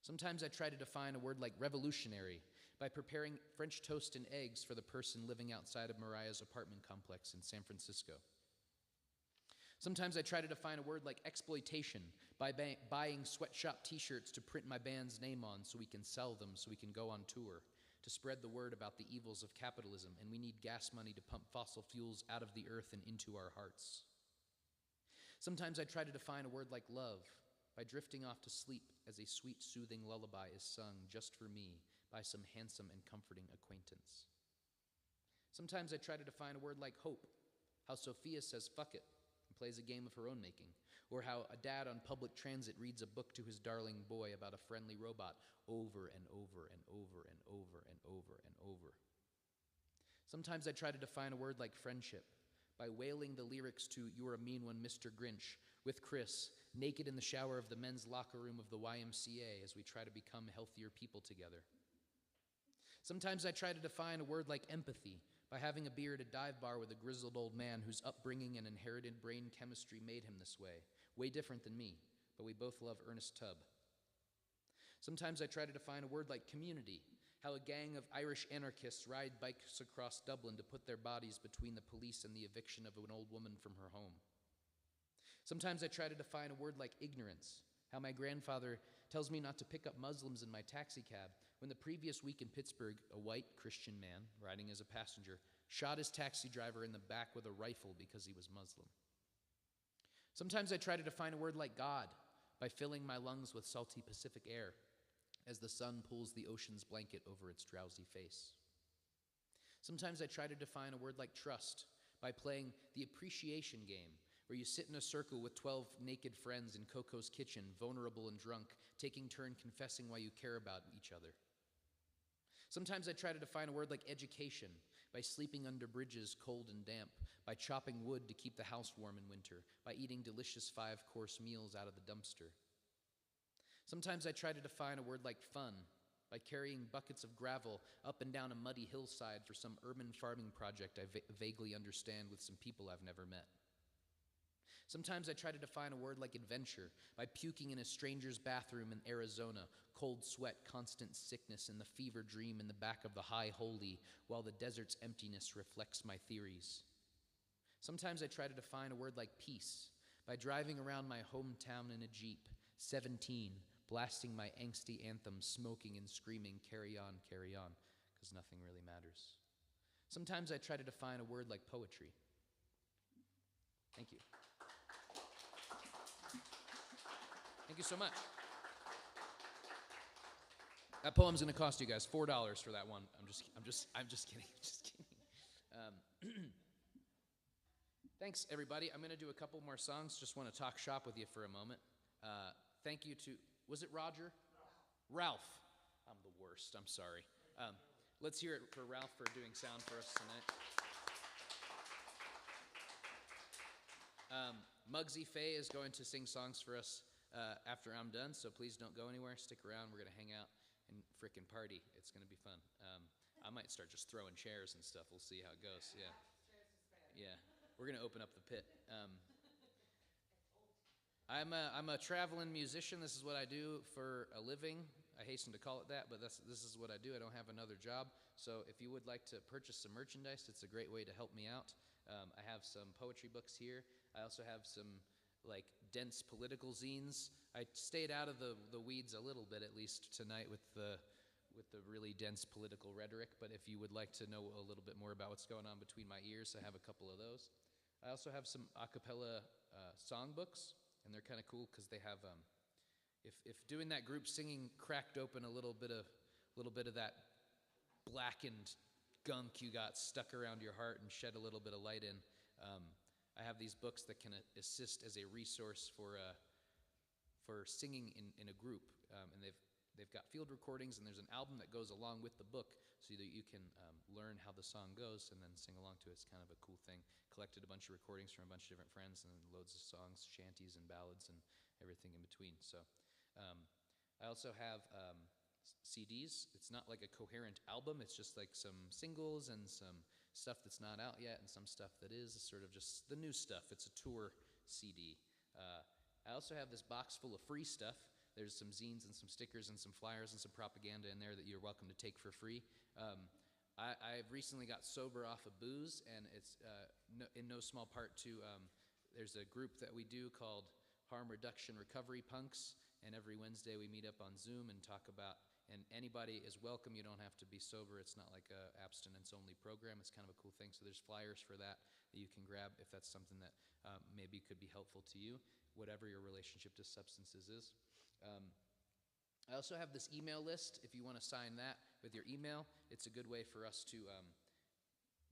Sometimes I try to define a word like revolutionary by preparing French toast and eggs for the person living outside of Mariah's apartment complex in San Francisco. Sometimes I try to define a word like exploitation by buying sweatshop t-shirts to print my band's name on so we can sell them so we can go on tour, to spread the word about the evils of capitalism, and we need gas money to pump fossil fuels out of the earth and into our hearts. Sometimes I try to define a word like love by drifting off to sleep as a sweet, soothing lullaby is sung just for me by some handsome and comforting acquaintance. Sometimes I try to define a word like hope, how Sophia says fuck it and plays a game of her own making, or how a dad on public transit reads a book to his darling boy about a friendly robot over and over and over and over and over and over. Sometimes I try to define a word like friendship by wailing the lyrics to You're a Mean One, Mr. Grinch, with Chris, naked in the shower of the men's locker room of the YMCA as we try to become healthier people together. Sometimes I try to define a word like empathy by having a beer at a dive bar with a grizzled old man whose upbringing and inherited brain chemistry made him this way different than me, but we both love Ernest Tubb. Sometimes I try to define a word like community, how a gang of Irish anarchists ride bikes across Dublin to put their bodies between the police and the eviction of an old woman from her home. Sometimes I try to define a word like ignorance, how my grandfather tells me not to pick up Muslims in my taxi cab when the previous week in Pittsburgh, a white Christian man, riding as a passenger, shot his taxi driver in the back with a rifle because he was Muslim. Sometimes I try to define a word like God by filling my lungs with salty Pacific air as the sun pulls the ocean's blanket over its drowsy face. Sometimes I try to define a word like trust by playing the appreciation game, where you sit in a circle with 12 naked friends in Coco's kitchen, vulnerable and drunk, taking turn confessing why you care about each other. Sometimes I try to define a word like education by sleeping under bridges cold and damp, by chopping wood to keep the house warm in winter, by eating delicious 5-course meals out of the dumpster. Sometimes I try to define a word like fun by carrying buckets of gravel up and down a muddy hillside for some urban farming project I vaguely understand with some people I've never met. Sometimes I try to define a word like adventure by puking in a stranger's bathroom in Arizona, cold sweat, constant sickness, and the fever dream in the back of the high holy, while the desert's emptiness reflects my theories. Sometimes I try to define a word like peace by driving around my hometown in a Jeep, 17, blasting my angsty anthem, smoking and screaming, carry on, because nothing really matters. Sometimes I try to define a word like poetry. Thank you. Thank you so much. That poem's going to cost you guys $4 for that one. I'm just kidding. Just kidding. Thanks, everybody. I'm going to do a couple more songs. Just want to talk shop with you for a moment. Thank you to, was it Roger? Ralph. I'm the worst. I'm sorry. Let's hear it for Ralph for doing sound for us tonight. Mugsy Faye is going to sing songs for us after I'm done, so please don't go anywhere. Stick around. We're going to hang out and frickin' party. It's going to be fun. I might start just throwing chairs and stuff. We'll see how it goes. Yeah. Yeah. We're going to open up the pit. I'm a traveling musician. This is what I do for a living. I hasten to call it that, but this is what I do. I don't have another job. So if you would like to purchase some merchandise, it's a great way to help me out. I have some poetry books here. I also have some dense political zines. I stayed out of the weeds a little bit, at least tonight, with the really dense political rhetoric. But if you would like to know a little bit more about what's going on between my ears, I have a couple of those. I also have some a cappella songbooks, and they're kind of cool because they have if doing that group singing cracked open a little bit of that blackened gunk you got stuck around your heart and shed a little bit of light in. I have these books that can assist as a resource for singing in a group, and they've got field recordings, and there's an album that goes along with the book so that you can learn how the song goes and then sing along to it. It's kind of a cool thing. Collected a bunch of recordings from a bunch of different friends and loads of songs, shanties and ballads and everything in between. So I also have CDs. It's not like a coherent album. It's just like some singles and some stuff that's not out yet and some stuff that is sort of just the new stuff. It's a tour CD. I also have this box full of free stuff. There's some zines and some stickers and some flyers and some propaganda in there that you're welcome to take for free. I've recently got sober off of booze, and it's in no small part to there's a group that we do called Harm Reduction Recovery Punks, and every Wednesday we meet up on Zoom and talk about And anybody is welcome. You don't have to be sober. It's not like a abstinence-only program. It's kind of a cool thing. So there's flyers for that you can grab if that's something that maybe could be helpful to you, whatever your relationship to substances is. I also have this email list. If you want to sign that with your email, it's a good way for us to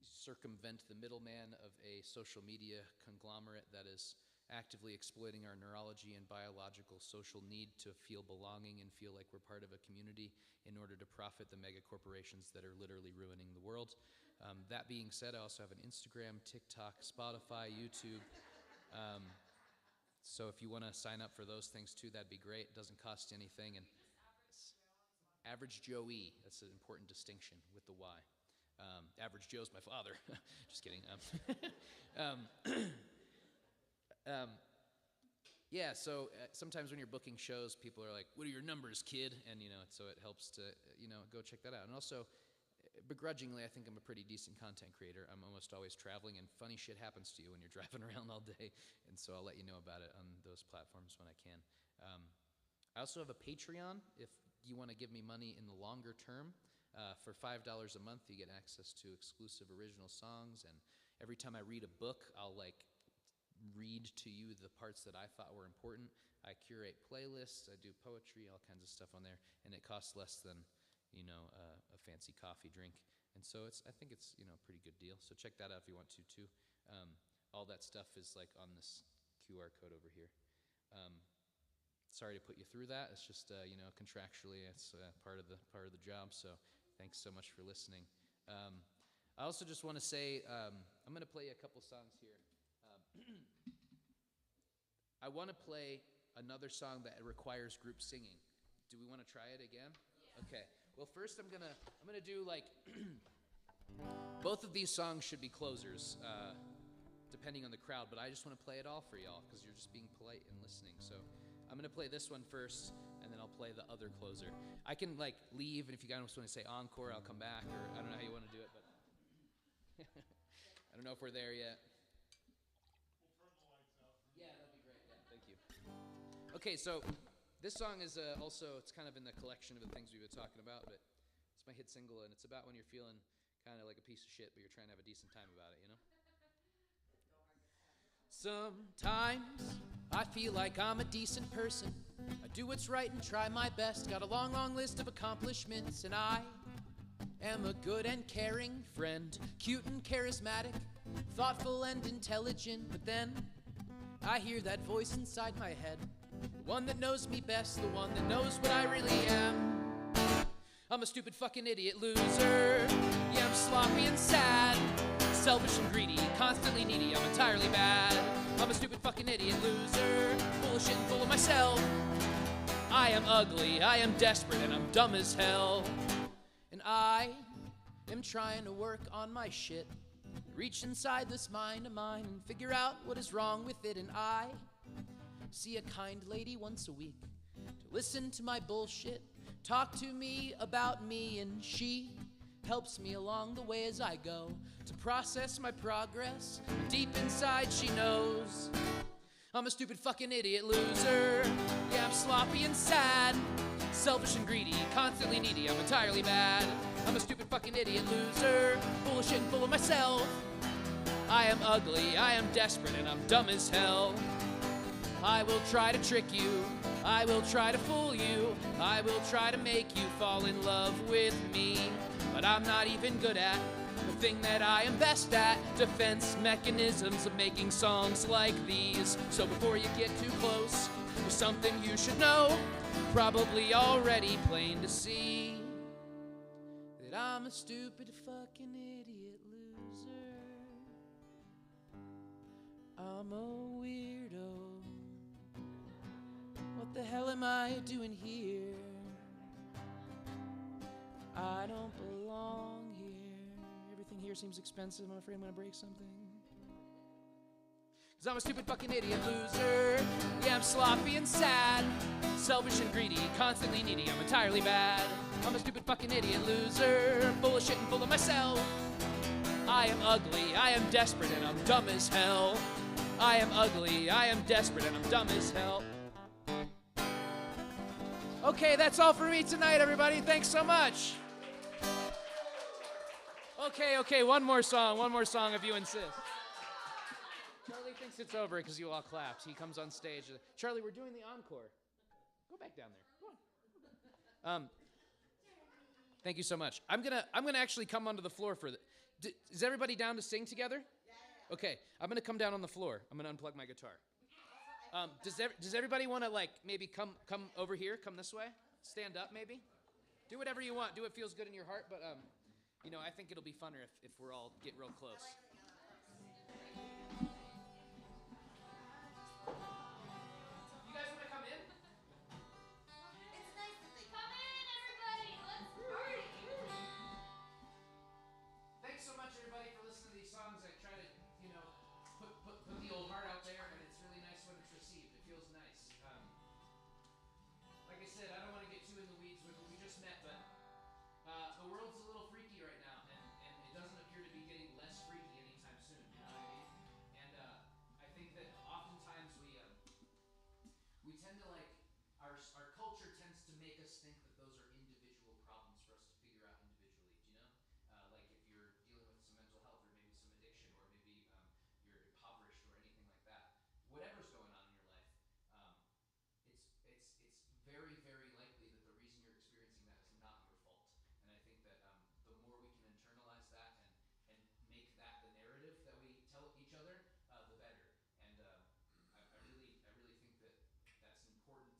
circumvent the middleman of a social media conglomerate that is actively exploiting our neurology and biological social need to feel belonging and feel like we're part of a community in order to profit the mega corporations that are literally ruining the world. That being said, I also have an Instagram, TikTok, Spotify, YouTube. So if you want to sign up for those things too, that'd be great. It doesn't cost you anything. And Average Joey, that's an important distinction with the Y. Average Joe's my father. Just kidding. Yeah, so sometimes when you're booking shows, people are like, what are your numbers, kid? And, so it helps to, go check that out. And also, begrudgingly, I think I'm a pretty decent content creator. I'm almost always traveling, and funny shit happens to you when you're driving around all day. And so I'll let you know about it on those platforms when I can. I also have a Patreon. If you want to give me money in the longer term, for $5 a month, you get access to exclusive original songs. And every time I read a book, I'll, read to you the parts that I thought were important. I curate playlists, I do poetry, all kinds of stuff on there, and it costs less than, a fancy coffee drink. And so I think it's, a pretty good deal. So check that out if you want to too. All that stuff is on this QR code over here. Sorry to put you through that. It's just, contractually, it's part of the job. So thanks so much for listening. I also just want to say, I'm going to play a couple songs here. I want to play another song that requires group singing. Do we want to try it again? Yeah. Okay. Well, first I'm gonna do both of these songs should be closers, depending on the crowd. But I just want to play it all for y'all because you're just being polite and listening. So I'm gonna play this one first, and then I'll play the other closer. I can leave, and if you guys want to say encore, I'll come back, or I don't know how you want to do it, but I don't know if we're there yet. Okay, so this song is also, it's kind of in the collection of the things we've been talking about, but it's my hit single, and it's about when you're feeling kind of like a piece of shit, but you're trying to have a decent time about it, Sometimes I feel like I'm a decent person. I do what's right and try my best. Got a long, long list of accomplishments, and I am a good and caring friend. Cute and charismatic, thoughtful and intelligent, but then I hear that voice inside my head. The one that knows me best, the one that knows what I really am. I'm a stupid fucking idiot loser. Yeah, I'm sloppy and sad, selfish and greedy, constantly needy, I'm entirely bad. I'm a stupid fucking idiot loser, bullshit and full of myself. I am ugly, I am desperate, and I'm dumb as hell. And I am trying to work on my shit, reach inside this mind of mine and figure out what is wrong with it. And I see a kind lady once a week to listen to my bullshit, talk to me about me, and she helps me along the way as I go to process my progress. Deep inside she knows I'm a stupid fucking idiot loser. Yeah, I'm sloppy and sad, selfish and greedy, constantly needy, I'm entirely bad. I'm a stupid fucking idiot loser, bullshit and full of myself. I am ugly, I am desperate, and I'm dumb as hell. I will try to trick you, I will try to fool you, I will try to make you fall in love with me. But I'm not even good at the thing that I am best at, defense mechanisms of making songs like these. So before you get too close, there's something you should know, probably already plain to see, that I'm a stupid fucking idiot loser. I'm a weirdo. What the hell am I doing here? I don't belong here. Everything here seems expensive. I'm afraid I'm gonna break something. Cause I'm a stupid fucking idiot loser. Yeah, I'm sloppy and sad, selfish and greedy, constantly needy, I'm entirely bad. I'm a stupid fucking idiot loser, bullshit and full of myself. I am ugly, I am desperate, and I'm dumb as hell. I am ugly, I am desperate, and I'm dumb as hell. Okay, that's all for me tonight, everybody. Thanks so much. Okay, one more song if you insist. Charlie thinks it's over because you all clapped. He comes on stage. Charlie, we're doing the encore. Go back down there. Go on. Thank you so much. I'm gonna actually come onto the floor for the. Is everybody down to sing together? Okay, I'm gonna come down on the floor. I'm gonna unplug my guitar. Does everybody want to like maybe come over here? Come this way. Stand up maybe. Do whatever you want. Do what feels good in your heart. But you know, I think it'll be funner if we're all get real close. You guys want to come in? It's nice that they Come in, everybody! Let's party! Thanks so much, everybody, for listening to these songs. I try to, you know, put the old heart out there, and it's really nice when it's received. It feels nice. Like I said, I don't want to get too in the weeds with what we just met, but the world's a little freaky right now, and it doesn't appear to be getting less freaky anytime soon. You know what I mean? And I think that oftentimes we tend to like our culture tends to make us think that those are individual problems for us to figure out individually. Do you know? Like if you're dealing with some mental health or maybe some addiction or maybe you're impoverished or anything like that, whatever's going on in your life, it's very very likely that the reason you're experiencing that is not your fault. And I think that the more we can internalize that and make that the narrative that we tell each other, the better. And I really think that that's an important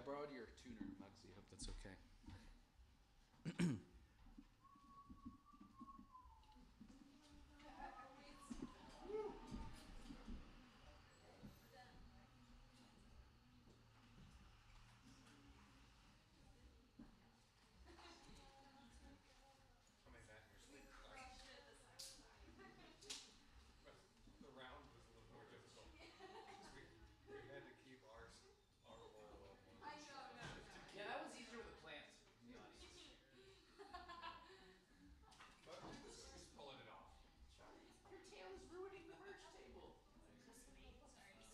borrowed your tuner, Mugsy. Hope that's okay. The round was a little more difficult. We had to keep our roll up. Yeah, that was easier with a plant in the audience. But he's pulling it off. Your tail is ruining the merch table. Do you have any form of digital payments?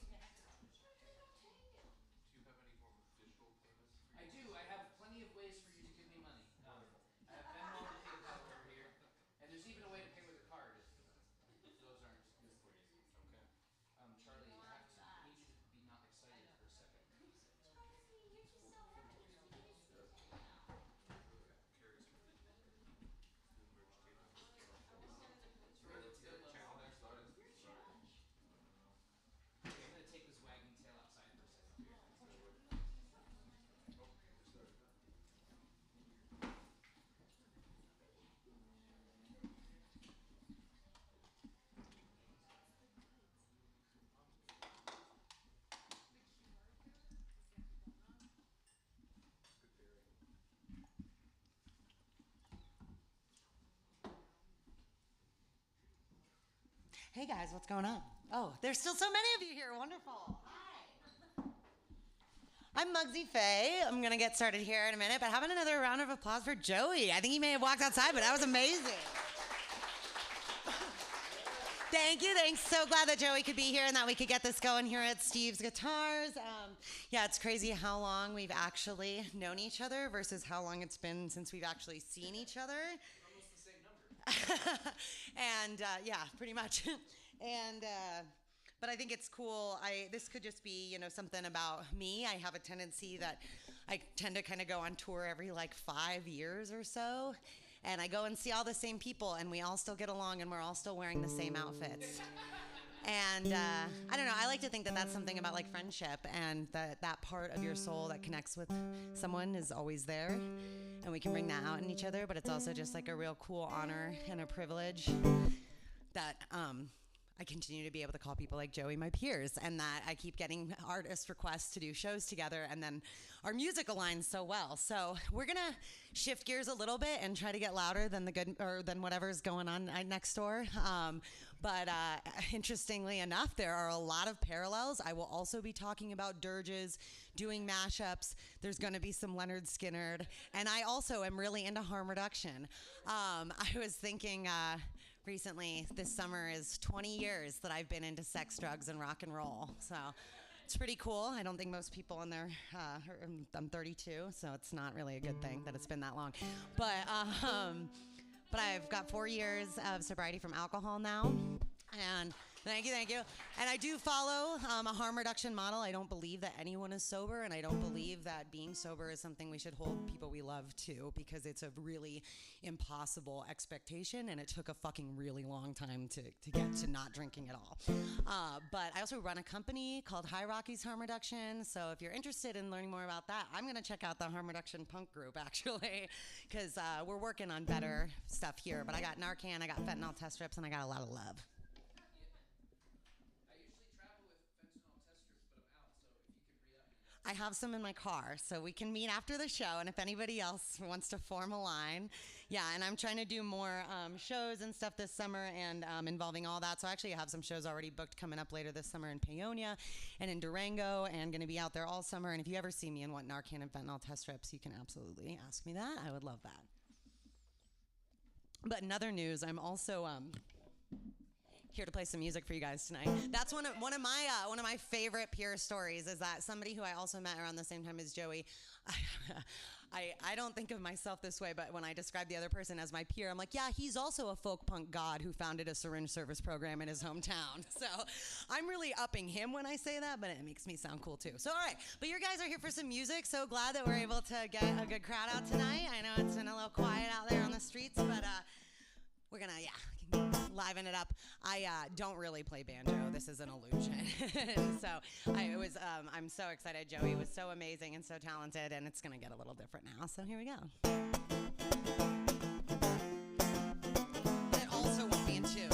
I do. I have plenty of ways for you to give me money. I have Venmo and PayPal over here, and there's even a way to pay with a card if those aren't good for you. Okay. Charlie, I need you to be not excited for a second. Channel started. I'm gonna take this wagging tail outside for a second. Hey guys, what's going on? Oh, there's still so many of you here. Wonderful. Hi. I'm Mugsy Faye. I'm going to get started here in a minute, but how about another round of applause for Joey? I think he may have walked outside, but that was amazing. Thank you. Thanks. So glad that Joey could be here and that we could get this going here at Steve's Guitars. Yeah, it's crazy how long we've actually known each other versus how long it's been since we've actually seen each other. Almost the same number. And yeah, pretty much. And but I think it's cool. This could just be, something about me. I have a tendency that I tend to kind of go on tour every like 5 years or so. And I go and see all the same people, and we all still get along, and we're all still wearing the same outfits. And I don't know, I like to think that that's something about like friendship, and that part of your soul that connects with someone is always there, and we can bring that out in each other. But it's also just like a real cool honor and a privilege that I continue to be able to call people like Joey my peers, and that I keep getting artist requests to do shows together, and then our music aligns so well. So we're gonna shift gears a little bit and try to get louder than than whatever's going on next door. But interestingly enough, there are a lot of parallels. I will also be talking about dirges, doing mashups. There's going to be some Leonard Skinner, and I also am really into harm reduction. I was thinking recently, this summer is 20 years that I've been into sex, drugs, and rock and roll. So it's pretty cool. I don't think most people in there, I'm 32, so it's not really a good thing that it's been that long. But I've got 4 years of sobriety from alcohol now. And thank you. And I do follow a harm reduction model. I don't believe that anyone is sober, and I don't believe that being sober is something we should hold people we love to, because it's a really impossible expectation, and it took a fucking really long time to get to not drinking at all. But I also run a company called High Rockies Harm Reduction, so if you're interested in learning more about that, I'm going to check out the Harm Reduction punk group, actually, because we're working on better stuff here. But I got Narcan, I got fentanyl test strips, and I got a lot of love. I have some in my car, so we can meet after the show, and if anybody else wants to form a line. Yeah, and I'm trying to do more shows and stuff this summer, and involving all that. So actually I have some shows already booked coming up later this summer in Paonia and in Durango, and going to be out there all summer. And if you ever see me and want Narcan and fentanyl test strips, you can absolutely ask me that. I would love that. But in other news, I'm also here to play some music for you guys tonight. That's one of my favorite peer stories, is that somebody who I also met around the same time as Joey. I don't think of myself this way, but when I describe the other person as my peer, I'm like, yeah, he's also a folk punk god who founded a syringe service program in his hometown. So I'm really upping him when I say that, but it makes me sound cool too. So all right, but you guys are here for some music. So glad that we're able to get a good crowd out tonight. I know it's been a little quiet out there on the streets, but we're gonna, yeah. liven it up. I don't really play banjo. This is an illusion. So I'm so excited. Joey was so amazing and so talented, and it's going to get a little different now. So here we go. It also won't be in tune.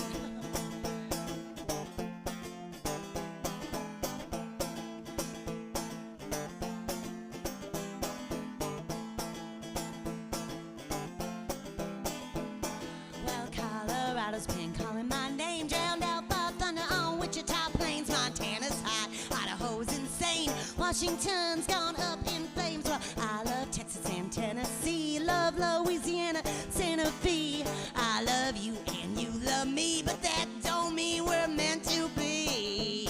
Been calling my name, drowned out by thunder on Wichita Plains. Montana's hot, Idaho's insane, Washington's gone up in flames. Well, I love Texas and Tennessee, love Louisiana, Santa Fe. I love you and you love me, but that don't mean we're meant to be.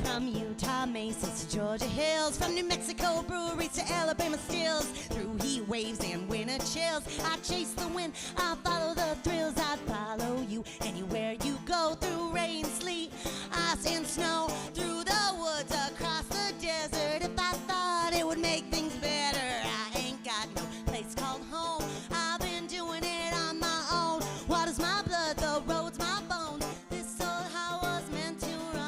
From Utah mesas to Georgia hills, from New Mexico breweries to Alabama stills, through heat waves and winter chills, I chase the wind, I follow the thrills, I'd follow you anywhere you go, through rain, sleet, ice and snow, through the woods, across the desert. If I thought it would make things better, I ain't got no place called home. I've been doing it on my own. Water's my blood, the road's my bones. This old house was meant to roam.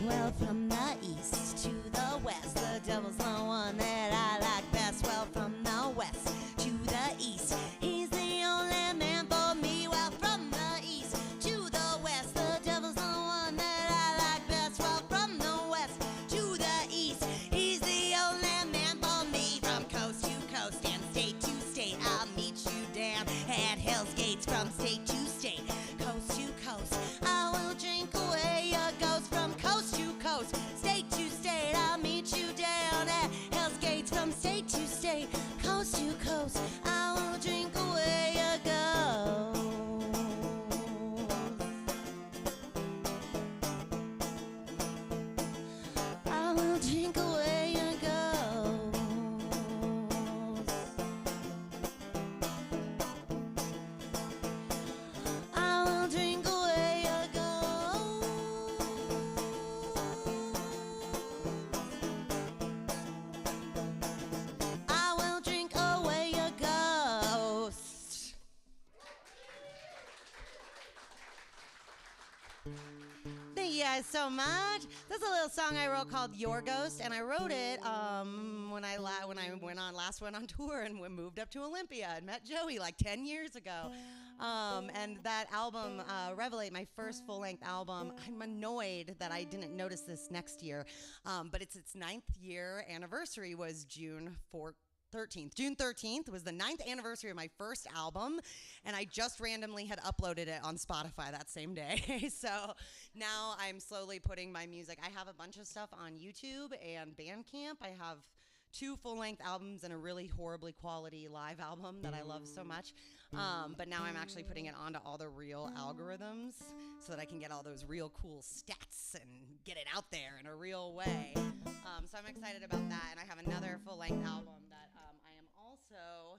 Well, from the east to the west, the devil's the one that I like best. Well, from the west to the east, he's the only man for me. Well, from the east to the west, the devil's the one that I like best. Well, from the west to the east, he's the only man for me. From coast to coast and state to state, I'll meet you down at Hell's Gates. From state to state, coast to coast, I will drink away your ghost. From coast to coast, state to state, I'll meet you down at Hell's Gates. From state to state, coast to coast, I will drink away your ghost. I will drink away your ghost. I will drink away your ghost. I will drink away your ghost. Thank you guys so much. That's a little song I wrote called Your Ghost, and I wrote it when I went on tour and we moved up to Olympia and met Joey like 10 years ago. And that album, Revelate, my first full-length album, I'm annoyed that I didn't notice this next year, but its 9th year anniversary was June 13th. June 13th was the 9th anniversary of my first album, and I just randomly had uploaded it on Spotify that same day. So now I'm slowly putting my music. I have a bunch of stuff on YouTube and Bandcamp. I have 2 full-length albums and a really horribly quality live album that I love so much. But now I'm actually putting it onto all the real algorithms so that I can get all those real cool stats and get it out there in a real way. So I'm excited about that, and I have another full-length album that I am also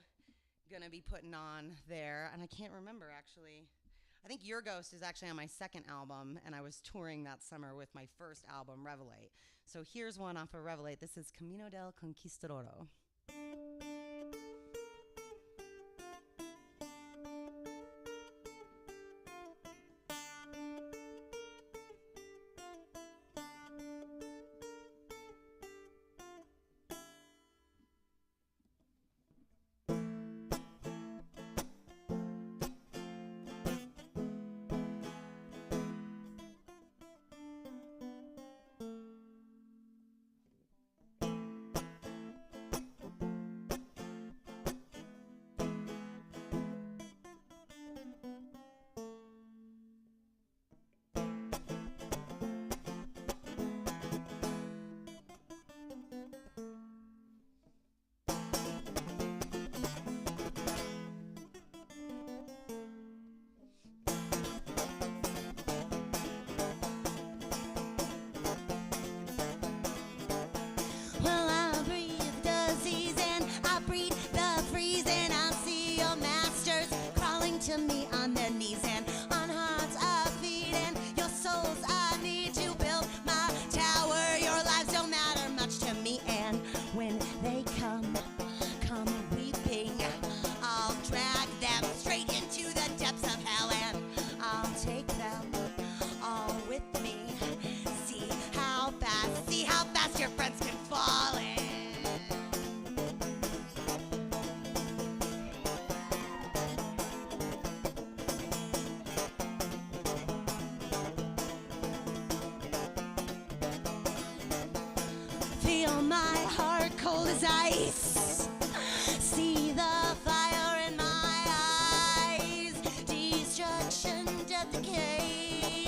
going to be putting on there, and I can't remember actually. I think Your Ghost is actually on my second album, and I was touring that summer with my first album, Revelate. So here's one off of Revelate. This is Camino del Conquistador. Feel my heart cold as ice. See the fire in my eyes. Destruction, death, decay.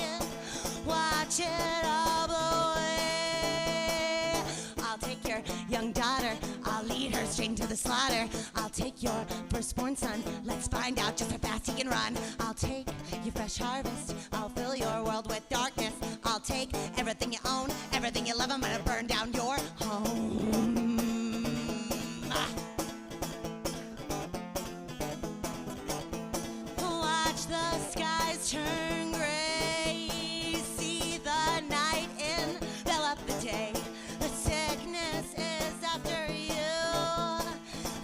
Watch it all blow away. I'll take your young daughter, I'll lead her straight into the slaughter. I'll take your firstborn son, let's find out just how fast he can run. I'll take your fresh harvest, I'll fill your world with darkness. I'll take everything you own, everything you love, I'm gonna burn down your home. Watch the skies turn gray. See the night envelop the day. The sickness is after you.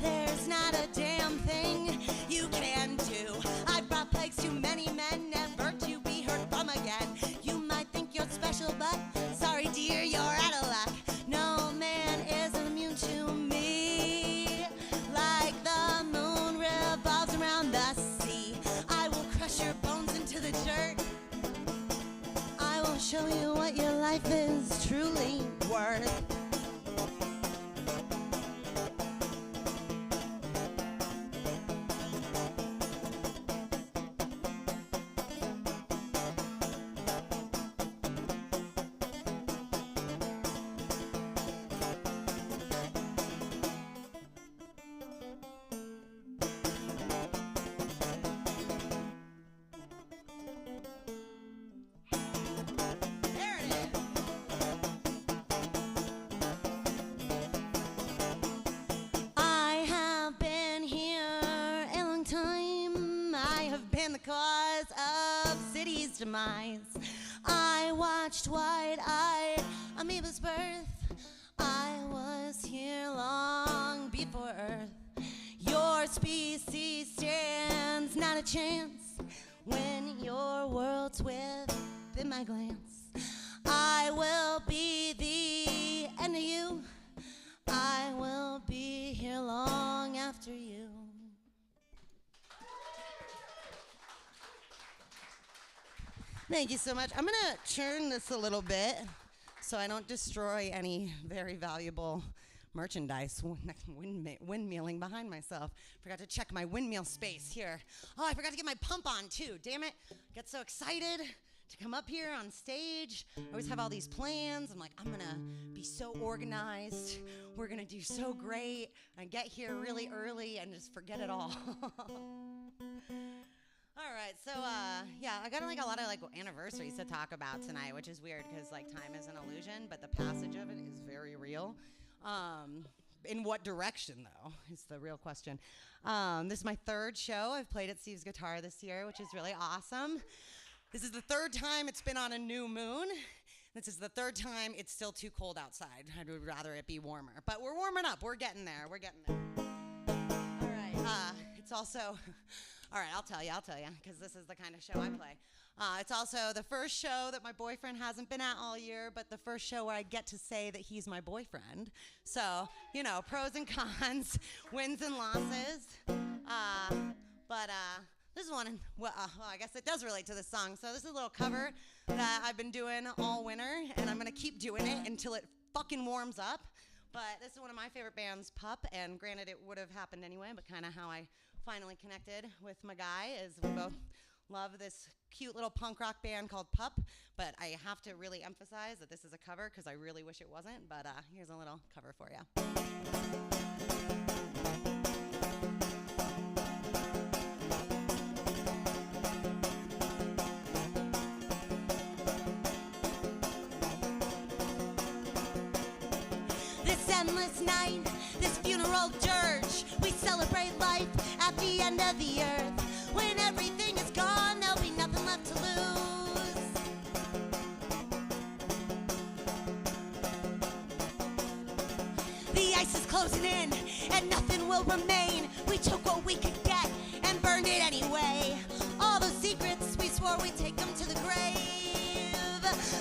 There's not a damn thing you can do. I've brought plagues to many men, never to be heard from again. You might think you're special, but sorry dear, you're out of luck. No man is immune to me. Like the moon revolves around the sea, I will crush your bones into the dirt. I will show you what your life is truly worth. There it is. I have been here a long time. I have been the cause of city's demise. I watched wide-eyed amoeba's birth. I was here long before Earth. Your species stands not a chance when your world's within my glance. I will be the end of you. I will be here long after you. Thank you so much. I'm gonna churn this a little bit so I don't destroy any very valuable merchandise. Windmilling behind myself. Forgot to check my windmill space here. Oh, I forgot to get my pump on too. Damn it. Get so excited to come up here on stage. I always have all these plans. I'm like, I'm gonna be so organized. We're gonna do so great. I get here really early and just forget it all. All right, so yeah, I got like a lot of like anniversaries to talk about tonight, which is weird because like time is an illusion, but the passage of it is very real. In what direction, though, is the real question. This is my third show. I've played at Steve's Guitar this year, which is really awesome. This is the third time it's been on a new moon. This is the third time it's still too cold outside. I would rather it be warmer. But we're warming up. We're getting there. We're getting there. All right. It's also, all right, I'll tell you, because this is the kind of show I play. It's also the first show that my boyfriend hasn't been at all year, but the first show where I get to say that he's my boyfriend. So, you know, pros and cons, wins and losses. But this is one, well, I guess it does relate to this song. So this is a little cover that I've been doing all winter, and I'm going to keep doing it until it fucking warms up. But this is one of my favorite bands, Pup, and granted it would have happened anyway, but kind of how I finally connected with my guy is we both love this cute little punk rock band called Pup, but I have to really emphasize that this is a cover because I really wish it wasn't, but here's a little cover for you. This endless night, this funeral dirge, we celebrate life at the end of the earth. When everything is gone, there'll be nothing left to lose. The ice is closing in, and nothing will remain. We took what we could get and burned it anyway. All those secrets, we swore we'd take them to the grave.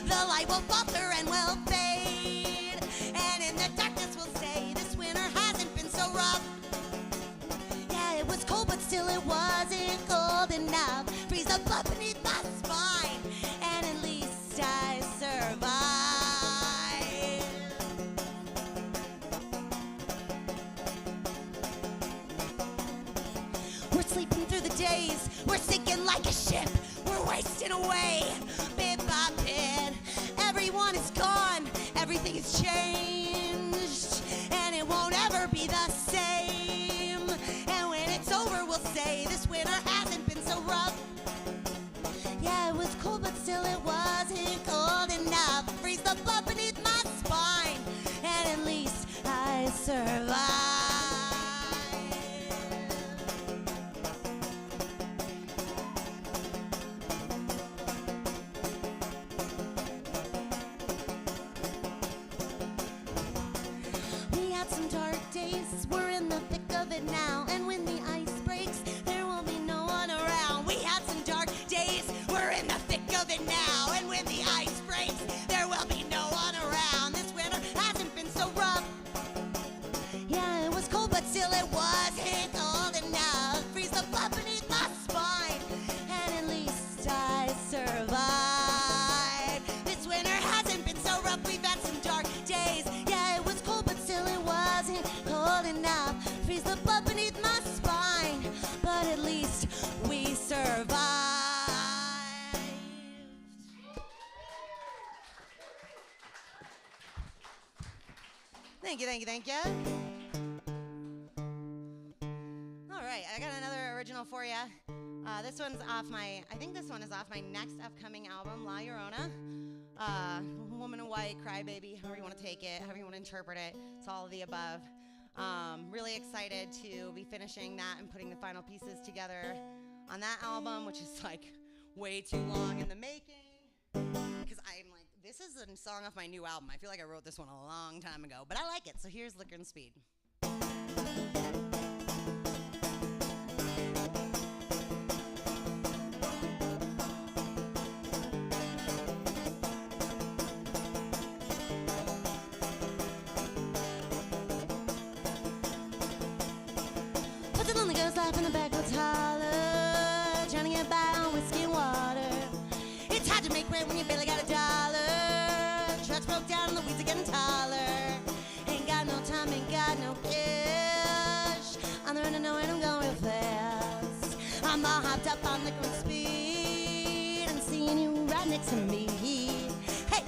The light will falter and will fade, and in the darkness we'll stay. This winter hasn't been so rough. Yeah, it was cold, but still it wasn't cold enough. Freeze the blood beneath my spine, and at least I survived. blood beneath my spine, and at least I survived. We had some dark days, we're in the thick of it now, and when the ice breaks, there will be no one around. We had some dark days, we're in the thick of it now, and when the ice breaks, there will be no one around. This winter hasn't been so rough. Yeah, it was cold, but still it wasn't cold enough. Freeze the blood beneath my spine, and at least I survived. This winter hasn't been so rough, we've had some dark days. Yeah, it was cold, but still it wasn't cold enough. Freeze the blood beneath my spine, but at least we survived. Thank you, thank you, thank you. All right, I got another original for you. This one's off I think this one is off my next upcoming album, La Llorona. Woman in White, Crybaby, however you want to take it, however you want to interpret it. It's all of the above. Really excited to be finishing that and putting the final pieces together on that album, which is like way too long in the making. Because I'm like, this is a song off my new album. I feel like I wrote this one a long time ago, but I like it. So here's Liquor and Speed. But the lonely girls laugh in the backwoods holler, trying to get by on whiskey and water. It's hard to make rent when you barely got $1. Trucks broke down and the weeds are getting taller. Ain't got no time, ain't got no cash. On the run to nowhere, I'm going real fast. I'm all hopped up on liquor and speed. I'm seeing you right next to me. Hey!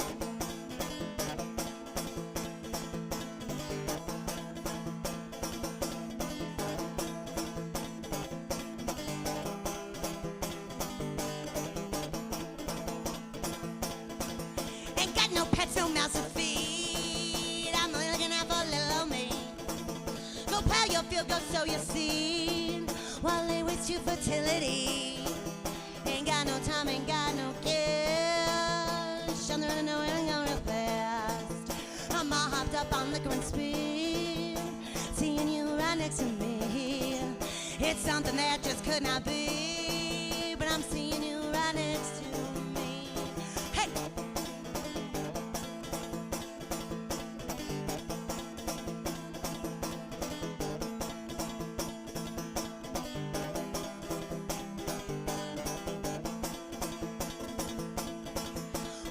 Ain't got no pets, no mouths to feed. I'm only looking out for little old me. Go plow your field, go sow your seed, while they waste your fertility. Ain't got no time, ain't got no cash. On the run, I know it, I'm going real fast. I'm all hopped up on liquor and speed, seeing you right next to me. It's something that just could not be, but I'm seeing you right next to me. Hey!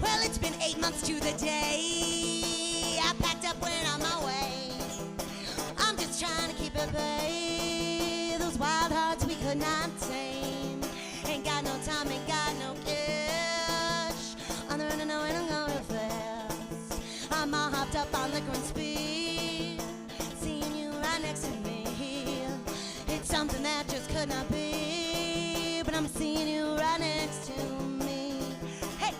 Well, it's been 8 months to the day. I packed up, went on my way. I'm just trying to keep at bay those wild hearts we could not tame. Ain't got no time, ain't got no cash. On the run, I know it, I'm going real fast. I'm all hopped up on liquor and speed, seeing you right next to me. It's something that just could not be, but I'm seeing you right next to me. Hey!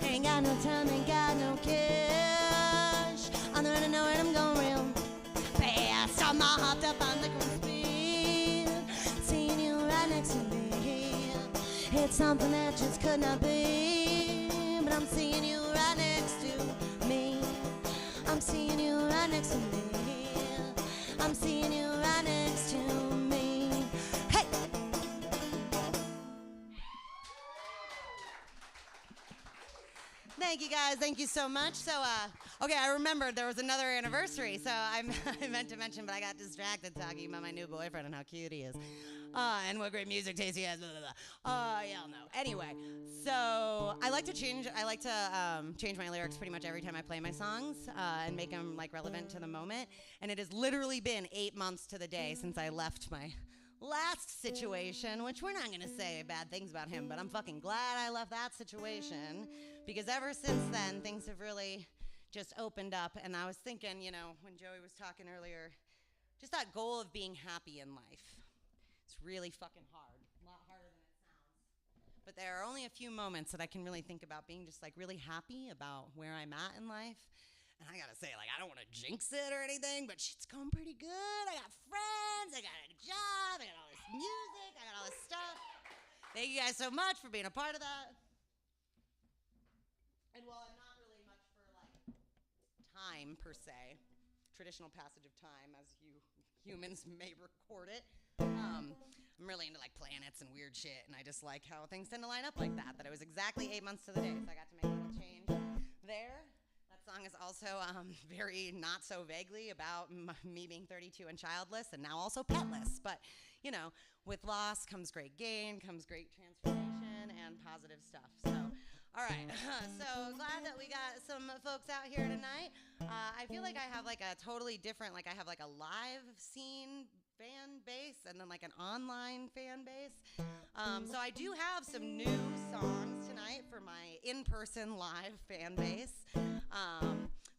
Ain't got no time, ain't got no cash. On the run, I know it, I'm going real fast. I'm all hopped up on liquor and speed, seeing you right next to me. It's something that just could not be, but I'm seeing you right next to me. I'm seeing you right next to me. I'm seeing you right next to me. Hey! Thank you guys. Thank you so much. So, okay, I remembered there was another anniversary, so I meant to mention, but I got distracted talking about my new boyfriend and how cute he is. And what great music taste he has. Blah, blah, blah. Y'all know. Anyway, so I like to change my lyrics pretty much every time I play my songs and make them like relevant to the moment. And it has literally been 8 months to the day since I left my last situation, which we're not gonna say bad things about him, but I'm fucking glad I left that situation, because ever since then things have really just opened up. And I was thinking, you know, when Joey was talking earlier just that goal of being happy in life. It's really fucking hard, a lot harder than it sounds. But there are only a few moments that I can really think about being just like really happy about where I'm at in life. And I gotta say, like, I don't want to jinx it or anything, but shit's going pretty good. I got friends, I got a job, I got all this music, I got all this stuff. Thank you guys so much for being a part of that. And while I'm not really much for, like, time per se, traditional passage of time as you humans may record it, I'm really into, like, planets and weird shit, and I just like how things tend to line up like that it was exactly 8 months to the day, so I got to make a little change there. Song is also very not so vaguely about me being 32 and childless and now also petless. But, you know, with loss comes great gain, comes great transformation and positive stuff. So, all right. So glad that we got some folks out here tonight. I feel like I have like a totally different, like I have like a live scene fan base and then like an online fan base. So I do have some new songs tonight for my in-person live fan base.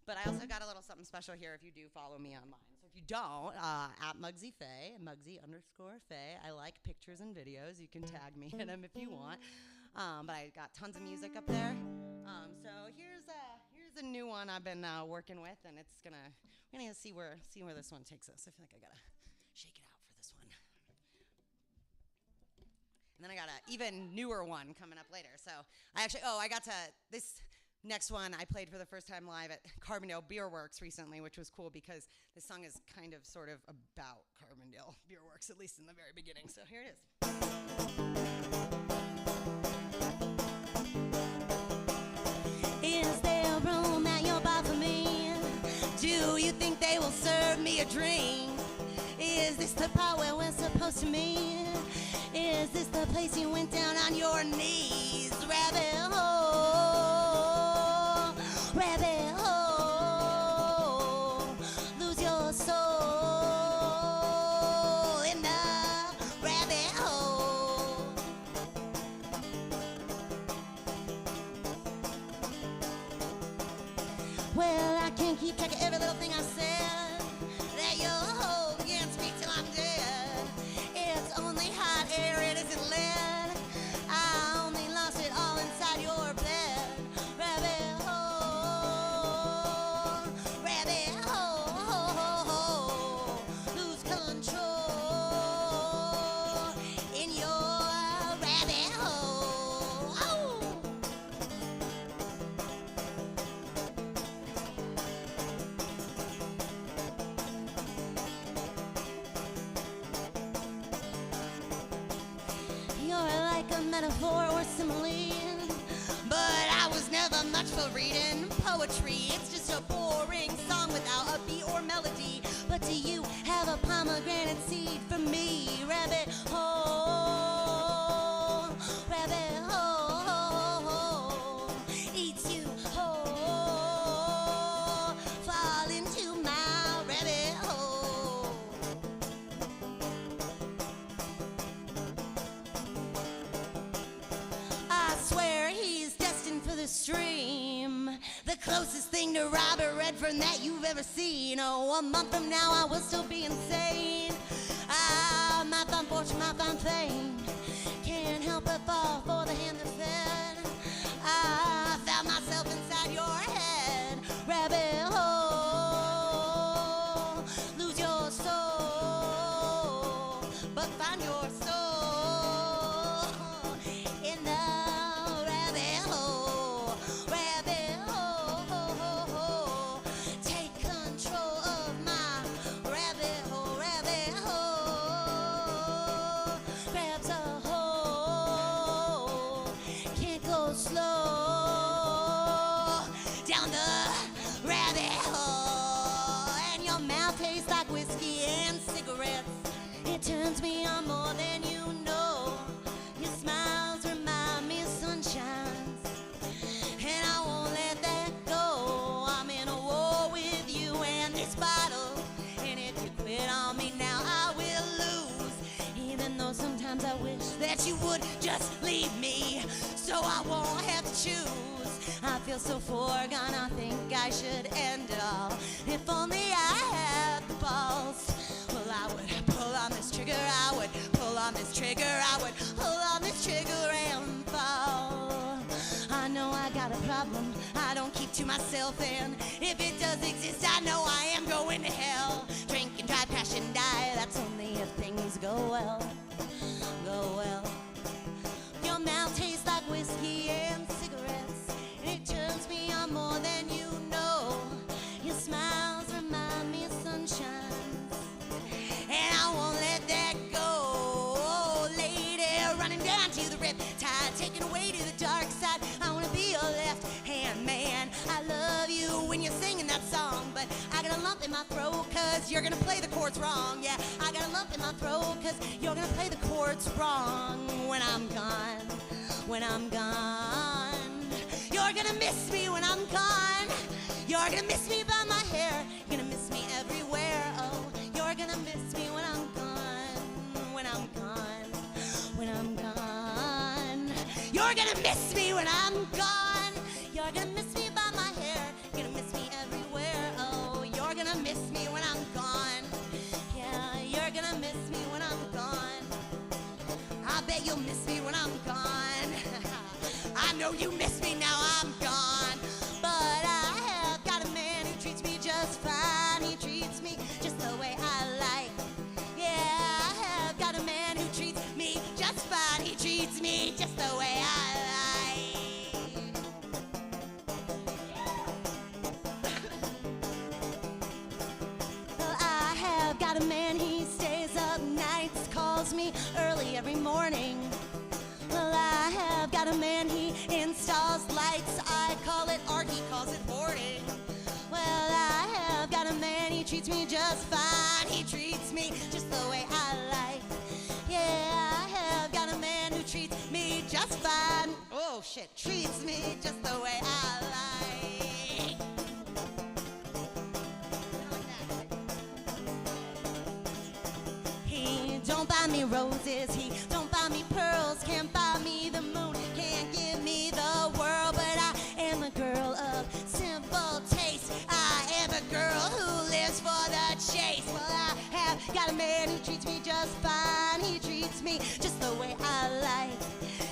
But I also got a little something special here if you do follow me online. So if you don't, at Mugsy Faye, Mugsy_Faye, I like pictures and videos. You can tag me in them if you want. But I got tons of music up there. So here's a new one I've been working with, and we're gonna see where this one takes us. I feel like I gotta shake it out for this one. And then I got an even newer one coming up later. So this next one I played for the first time live at Carbondale Beer Works recently, which was cool because this song is kind of sort of about Carbondale Beer Works, at least in the very beginning. So here it is. Is there room at your bar for me? Do you think they will serve me a drink? Is this the part where we're supposed to meet? Is this the place you went down on your knees? Rabbit hole, rabbit hole, lose your soul in the rabbit hole. Well, I can't keep track of every little thing I said. That your hole can't speak till I'm dead. It's only hot air, it isn't lead. I only lost it all inside your bed. Rabbit hole, lose control in your rabbit hole. Oh. You're like a metaphor or simile, but I was never much for reading poetry. It's just a boring song without a beat or melody. But do you have a pomegranate seed for me? Rabbit hole, eats you whole. Fall into my rabbit hole. I swear he's destined for the stream, the closest thing to Robert Redford that you've ever seen. Oh, a month from now I will still be insane. My fun fortune, my fun fame, can't help but fall for the hand that fed. I found myself inside your head. Rabbit hole, lose your soul, but find your soul in the rabbit hole. Rabbit hole, take control of my rabbit hole. Rabbit hole grabs a hold, can't go slow down the rabbit hole. And your mouth tastes like whiskey and cigarettes. It turns me on more than you know. Your smiles remind me of sunshines, and I won't let that go. I'm in a war with you and this bottle, and if you quit on me now, I will lose. Even though sometimes I wish that you would just leave me, so I won't have to choose. I feel so foregone, I think I should end it all. If only I had the balls. to myself, and if it does exist, I know I am going to hell. Drink and drive, crash and die, that's only if things go well. Go well. Your mouth tastes like whiskey and cigarettes, and it turns me on more than you know. Your smiles remind me of sunshine, and I won't let that go. Oh, lady, running down to the riptide, taken away to the dark side. I wanna be your left-hand man. I love you when you're singing that song, but I got a lump in my throat 'cause you're gonna play the chords wrong. Yeah, I got a lump in my throat 'cause you're gonna play the chords wrong when I'm gone. When I'm gone, you're gonna miss me when I'm gone. You're gonna miss me by my hair. You're gonna miss me everywhere. Oh, you're gonna miss me when I'm gone. When I'm gone. When I'm gone. You're gonna miss me when I'm gone. You're gonna miss me by my hair. You're gonna miss me everywhere. Oh, you're gonna miss me when I'm gone. Yeah, you're gonna miss me when I'm gone. I bet you'll miss me when I'm gone. I know you miss me now I'm gone. But I have got a man who treats me just fine. He treats me just the way I like. Yeah, I have got a man who treats me just fine. He treats me just the way I like. Well, I have got a man, he stays up nights, calls me early every morning. Well, I have got a man, he installs lights. I call it art, he calls it boarding. Well, I have got a man, he treats me just fine. He treats me just the way I like. Yeah, I have got a man who treats me just fine. Oh, shit, treats me just the way I like. He don't buy me roses, he don't buy me pearls, can't buy me the moon, can't give me the world, but I am a girl of simple taste. I am a girl who lives for the chase. Well, I have got a man who treats me just fine. He treats me just the way I like.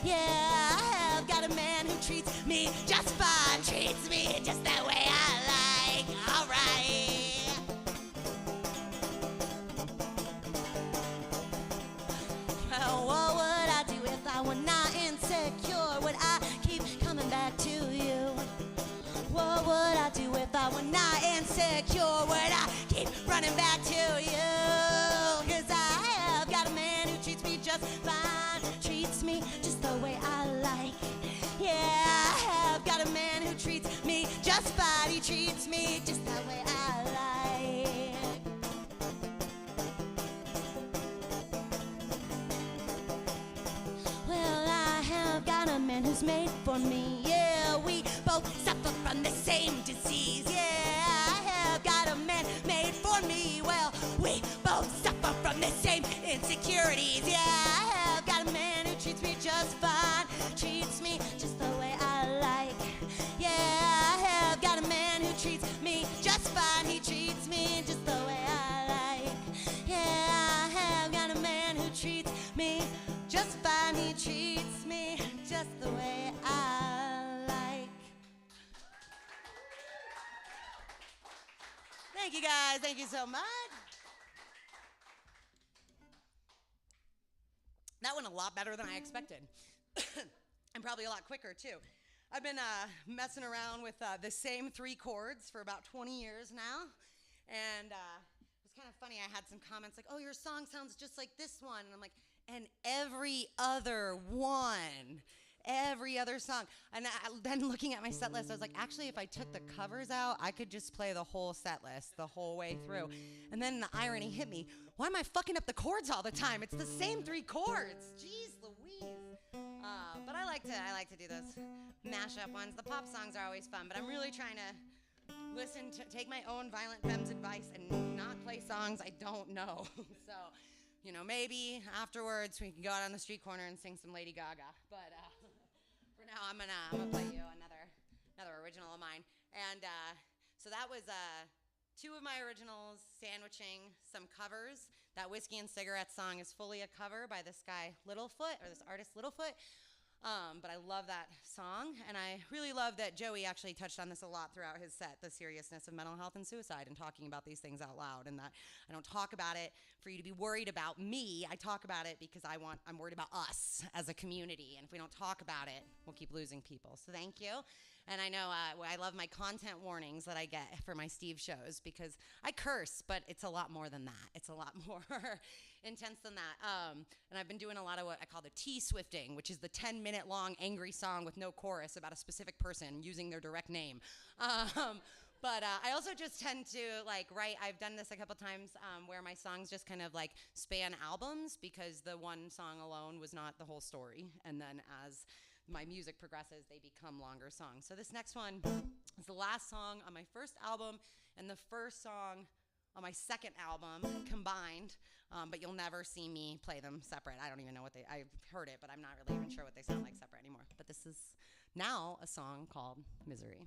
Yeah, I have got a man who treats me just fine. Treats me just the way I like. All right. Well, what would I do if I were not insecure? Would I keep coming back to you? What would I do if I were not insecure? Would I keep running back to you? 'Cause I have got a man who treats me just fine. Treats me just the way I like. Yeah, I have got a man who treats me just fine. He treats me just the way I like. Well, I have got a man who's made for me. Yeah, we both suffer from the same disease. Yeah, I have got a man made for me. Well, we both suffer from the same insecurities. Yeah, I have got a man who treats me just fine. Treats me just the way I like. Yeah, I have got a man who treats me just fine. He treats me just the way I like. Yeah, I have got a man who treats me just fine. He treats me just the way I like. Thank you guys. Thank you so much. That went a lot better than I expected. And probably a lot quicker too. I've been messing around with the same 3 chords for about 20 years now. And it was kind of funny. I had some comments like, oh, your song sounds just like this one. And I'm like, and every other one. Every other song. And then looking at my set list, I was like, actually, if I took the covers out, I could just play the whole set list the whole way through. And then the irony hit me. Why am I fucking up the chords all the time? It's the same 3 chords. Jeez Louise. But I like to do those mashup ones. The pop songs are always fun, but I'm really trying to take my own Violent Femmes advice and not play songs I don't know. So, you know, maybe afterwards we can go out on the street corner and sing some Lady Gaga. But for now, I'm gonna play you another original of mine. And so that was 2 of my originals sandwiching some covers. That Whiskey and Cigarette song is fully a cover by this guy Littlefoot, or this artist Littlefoot. But I love that song, and I really love that Joey actually touched on this a lot throughout his set, the seriousness of mental health and suicide, and talking about these things out loud, and that I don't talk about it for you to be worried about me. I talk about it because I'm worried about us as a community, and if we don't talk about it, we'll keep losing people. So thank you. And I know I love my content warnings that I get for my Steve shows, because I curse, but it's a lot more than that. It's a lot more intense than that. And I've been doing a lot of what I call the T-swifting, which is the 10-minute long angry song with no chorus about a specific person using their direct name. But I also just tend to write. I've done this a couple times where my songs just kind of span albums, because the one song alone was not the whole story. And then as my music progresses, they become longer songs. So this next one is the last song on my first album and the first song on my second album combined, but you'll never see me play them separate. I don't even know I've heard it, but I'm not really even sure what they sound like separate anymore. But this is now a song called Misery.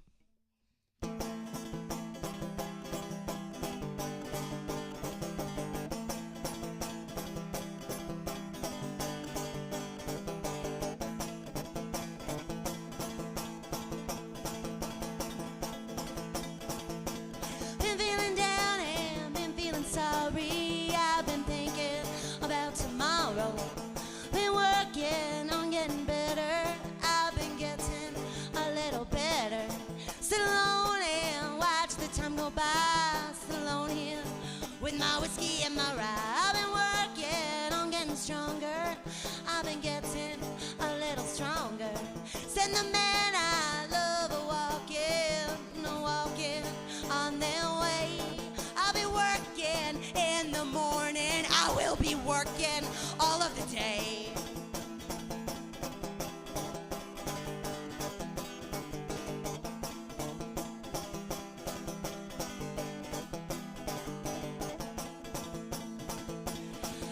Sorry, I've been thinking about tomorrow. Been working on getting better. I've been getting a little better. Sit alone and watch the time go by. Sit alone here with my whiskey and my rye. I've been working on getting stronger. I've been getting a little stronger. Send the man I love a walking on their way. I'll be working in the morning. I will be working all of the day.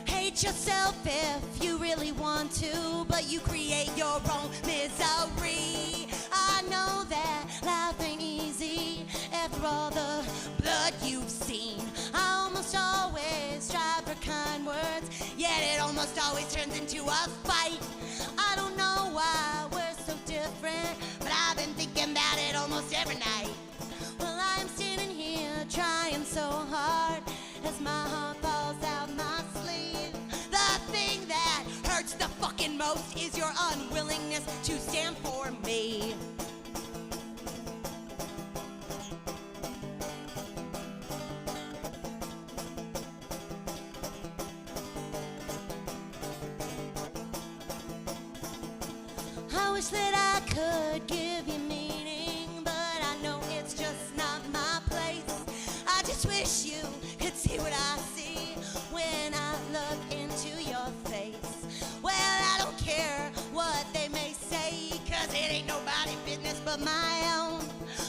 Hate yourself if you really want to, but you create your own misery. I know that life ain't easy after all the blood you've seen. I almost always strive for kind words, yet it almost always turns into a fight. I don't know why we're so different, but I've been thinking about it almost every night. Well, I'm standing here trying so hard as my heart falls out my sleeve. The thing that hurts the fucking most is your unwillingness to stand for me. I wish that I could give you meaning, but I know it's just not my place. I just wish you could see what I see when I look into your face. Well, I don't care what they may say, 'cause it ain't nobody's business but my own.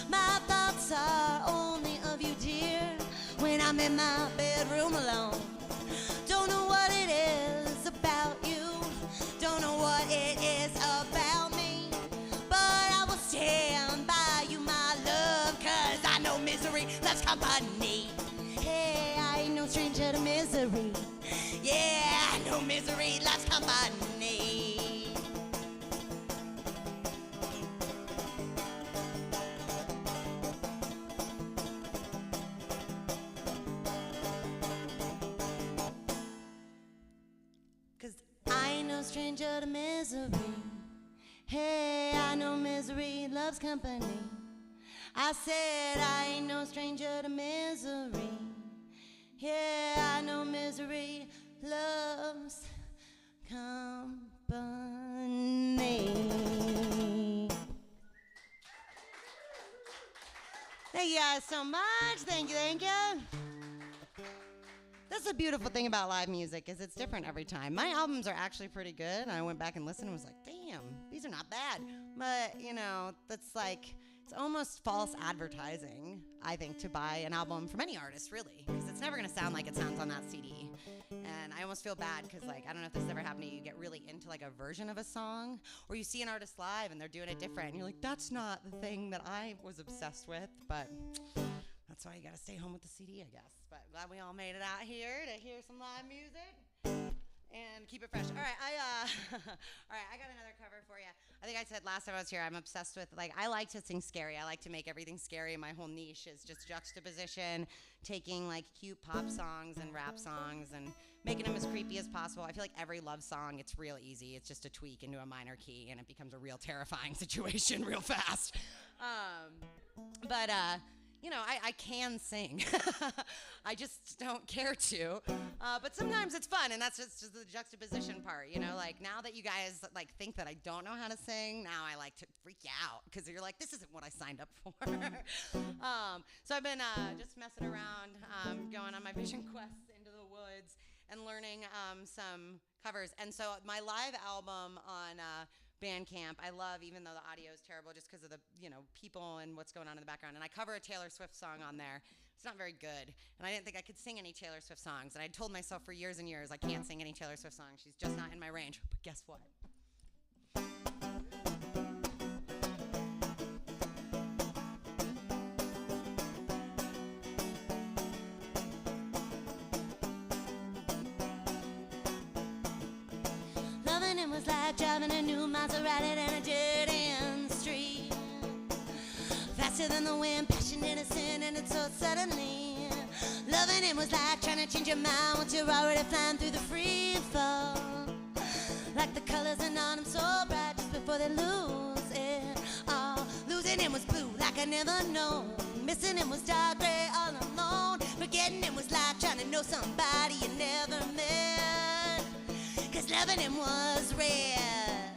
My thoughts are only of you, dear, when I'm in my bedroom alone. Don't know what it is about you, don't know what it is about me, but I will stand by you, my love, 'cause I know misery loves company. Hey, I ain't no stranger to misery. Yeah, I know misery loves company. 'Cause I ain't no stranger to misery. Hey, I know misery loves company. I said I ain't no stranger to misery. Yeah, I know misery loves company. Thank you guys so much. Thank you. That's the beautiful thing about live music, is it's different every time. My albums are actually pretty good. I went back and listened and was like, damn, these are not bad. But, that's it's almost false advertising, I think, to buy an album from any artist, really, because it's never going to sound like it sounds on that CD. And I almost feel bad because, I don't know if this has ever happened to you. You get really into, a version of a song, or you see an artist live and they're doing it different, and you're like, that's not the thing that I was obsessed with, but that's why you got to stay home with the CD, I guess. But glad we all made it out here to hear some live music. and keep it fresh. All right, all right, I got another cover for you. I think I said last time I was here, I'm obsessed with, like, I like to sing scary. I like to make everything scary. My whole niche is just juxtaposition, taking, like, cute pop songs and rap songs and making them as creepy as possible. I feel like every love song, it's real easy. It's just a tweak into a minor key, and it becomes a real terrifying situation real fast. But you know, I can sing. I just don't care to. But sometimes it's fun, and that's just the juxtaposition part, you know? Like, now that you guys, like, think that I don't know how to sing, now I like to freak you out, because you're like, this isn't what I signed up for. So I've been just messing around, going on my vision quests into the woods and learning some covers. And so my live album on Bandcamp, I love, even though the audio is terrible, just because of the, you know, people and what's going on in the background. And I cover a Taylor Swift song on there. It's not very good, and I didn't think I could sing any Taylor Swift songs. And I told myself for years and years I can't sing any Taylor Swift songs. She's just not in my range. But guess what? Loving him was like driving a new Maserati down a dead-end street. Faster than the wind, passion innocent, and it's so suddenly. Loving him was like trying to change your mind once you're already flying through the free fall. Like the colors in autumn so bright just before they lose it all. Losing him was blue like I never known. Missing him was dark gray all alone. Forgetting him was like trying to know somebody you never met. 'Cause loving him was red.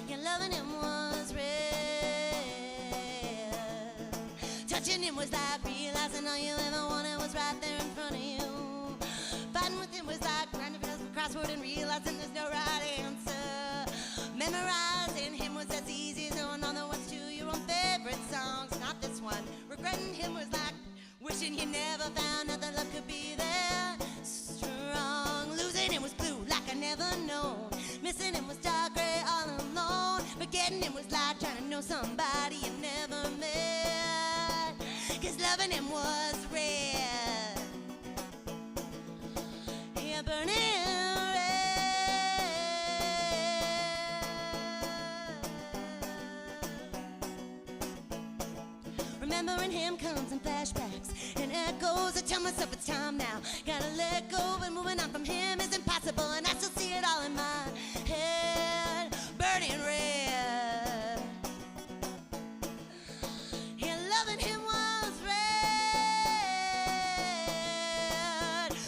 Yeah, loving him was red. Touching him was like realizing all you ever wanted was right there in front of you. Fighting with him was like trying to figure out the crossword and realizing there's no right answer. Memorizing him was as easy as knowing all the words to your own favorite songs. Not this one. Regretting him was like wishing you never found out that love could be there strong. Losing him was blue like I never known. Missing him was dark gray all alone. Forgetting him was like trying to know somebody you never met. 'Cause loving him was red. Yeah, burning red. Remembering him comes in flashbacks and echoes. I tell myself it's time now. Gotta let go, but moving on from him is impossible, and I still see it all in my head. Burning red. Yeah, loving him was red.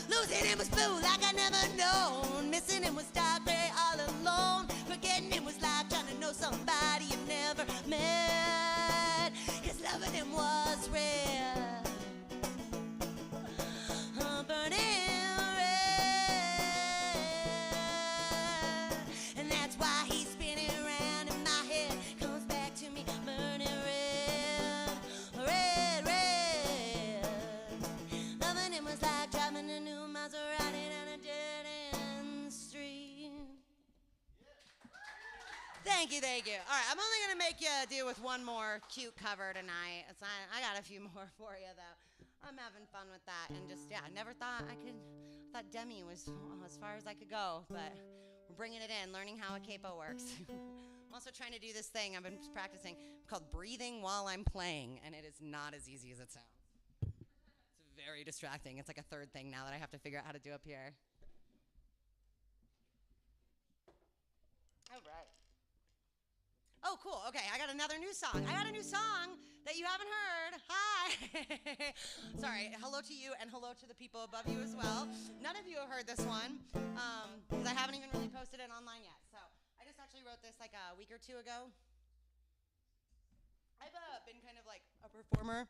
Losing him was blue like I never known. Missing him was dark gray all alone. Forgetting him was like trying to know somebody you never met. 'Cause loving him was red. Burning red. And that's why he's spinning around in my head. Comes back to me, burning red. Red, red. Loving him was like driving a new Maserati down a dead-end street. Thank you, thank you. All right, I'm only going to make you deal with one more cute cover tonight. I got a few more for you, though. I'm having fun with that, and just, yeah, I never thought I thought Demi was as far as I could go, but we're bringing it in, learning how a capo works. I'm also trying to do this thing I've been practicing called breathing while I'm playing, and it is not as easy as it sounds. It's very distracting. It's like a third thing now that I have to figure out how to do up here. All right. Oh, cool. Okay, I got another new song. I got a new song that you haven't heard. Hi. Sorry. Hello to you and hello to the people above you as well. None of you have heard this one because I haven't even really posted it online yet. So I just actually wrote this like a week or two ago. I've been kind of like a performer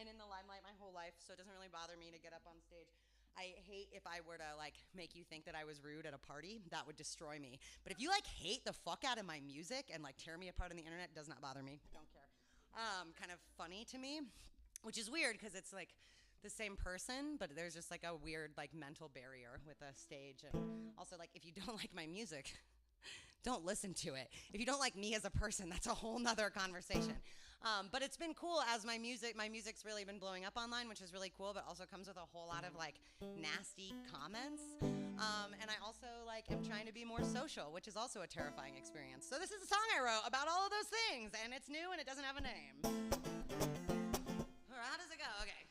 and in the limelight my whole life, so it doesn't really bother me to get up on stage. I hate if I were to like make you think that I was rude at a party. That would destroy me. But if you like hate the fuck out of my music and like tear me apart on the internet, it does not bother me. Don't care. Kind of funny to me, which is weird because it's like the same person, but there's just like a weird like mental barrier with a stage. And also like if you don't like my music, don't listen to it. If you don't like me as a person, that's a whole nother conversation. But it's been cool as my music's really been blowing up online, which is really cool, but also comes with a whole lot of like nasty comments. And I also like am trying to be more social, which is also a terrifying experience. So this is a song I wrote about all of those things, and it's new and it doesn't have a name. All right, how does it go? Okay.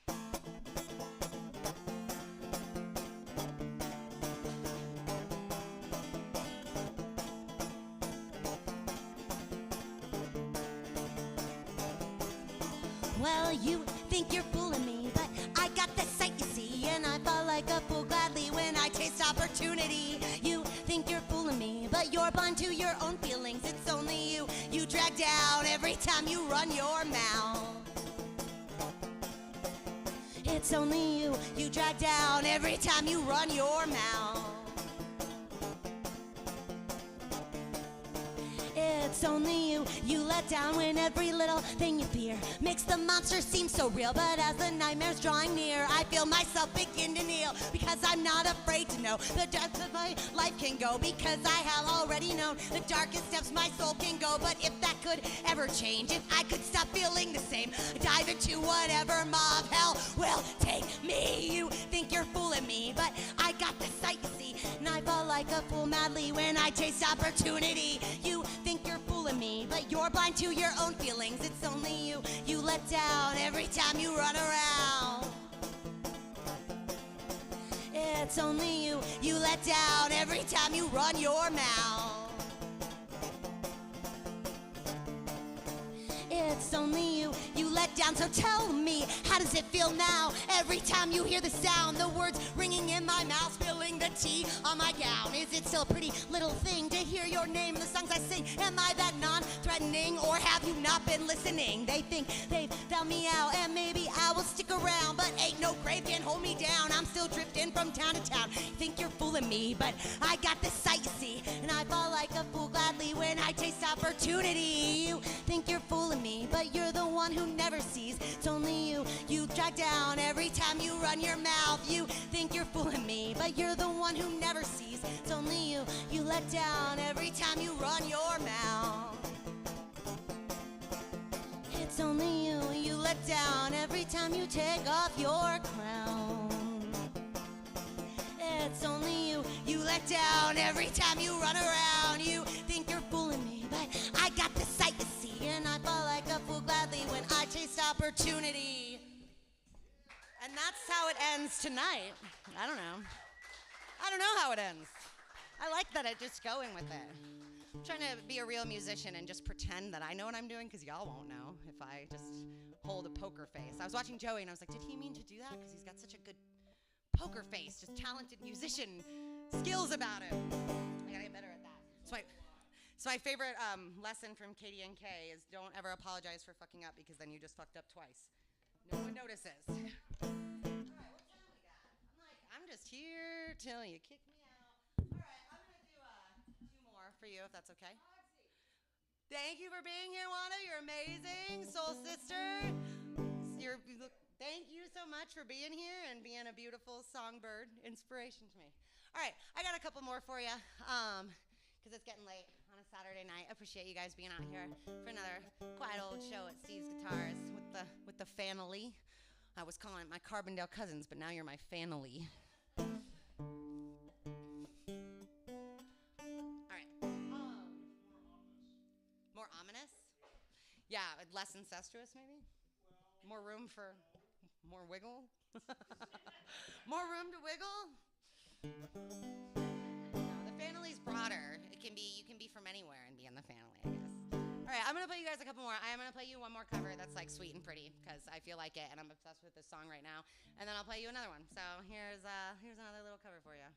Well, you think you're fooling me, but I got this sight, you see, and I fall like a fool gladly when I taste opportunity. You think you're fooling me, but you're blind to your own feelings. It's only you drag down every time you run your mouth. It's only you drag down every time you run your mouth. It's only you let down when every little thing you fear makes the monster seem so real. But as the nightmare's drawing near, I feel myself begin to kneel, because I'm not afraid to know the depths of my life can go, because I have already known the darkest depths my soul can go. But if that could ever change, if I could stop feeling the same, dive into whatever mob hell will take me. You think you're fooling me, but I got the sight, you see, and I fall like a fool madly when I taste opportunity. You think you're fooling me, but you're blind to your own feelings. It's only you let down every time you run around. It's only you let down every time you run your mouth. It's only you let down, so tell me, how does it feel now? Every time you hear the sound, the words ringing in my mouth, spilling the tea on my gown. Is it still a pretty little thing to hear your name in the songs I sing? Am I that non-threatening, or have you not been listening? They think they've found me out, and maybe I will stick around, but ain't no grave can hold me down. I'm still drifting from town to town. You think you're fooling me, but I got this sight, you see, and I fall like a fool gladly when I taste opportunity. You think you're fooling me, but you're the one who never sees. It's only you drag down every time you run your mouth. You think you're fooling me, but you're the one who never sees. It's only you let down every time you run your mouth. It's only you let down every time you take off your crown. It's only you let down every time you run around. You think you're fooling me, but I got the sight, you see, and I fall like a fool gladly when I taste opportunity. And that's how it ends tonight. I don't know how it ends. I like that it's just going with it. I'm trying to be a real musician and just pretend that I know what I'm doing, because y'all won't know if I just hold a poker face. I was watching Joey and I was like, did he mean to do that? Because he's got such a good poker face, just talented musician skills about him. I gotta get better at that. So my favorite lesson from Katie and Kay is don't ever apologize for fucking up, because then you just fucked up twice. No one notices. All right, what time we got? I'm just here till you kick me out. All right, I'm gonna do two more for you, if that's okay. Thank you for being here, Wanda. You're amazing, soul sister. Thank you so much for being here and being a beautiful songbird inspiration to me. All right, I got a couple more for you, because it's getting late on a Saturday night. I appreciate you guys being out here for another quiet old show at Steve's Guitars with the family. I was calling it my Carbondale cousins, but now you're my family. All right. More ominous? Yeah, less incestuous maybe? More room for more wiggle? More room to wiggle? No, the family's broader. You can be from anywhere and be in the family, I guess. All right, I'm gonna play you guys a couple more. I am gonna play you one more cover that's like sweet and pretty, because I feel like it and I'm obsessed with this song right now. And then I'll play you another one. So here's another little cover for you.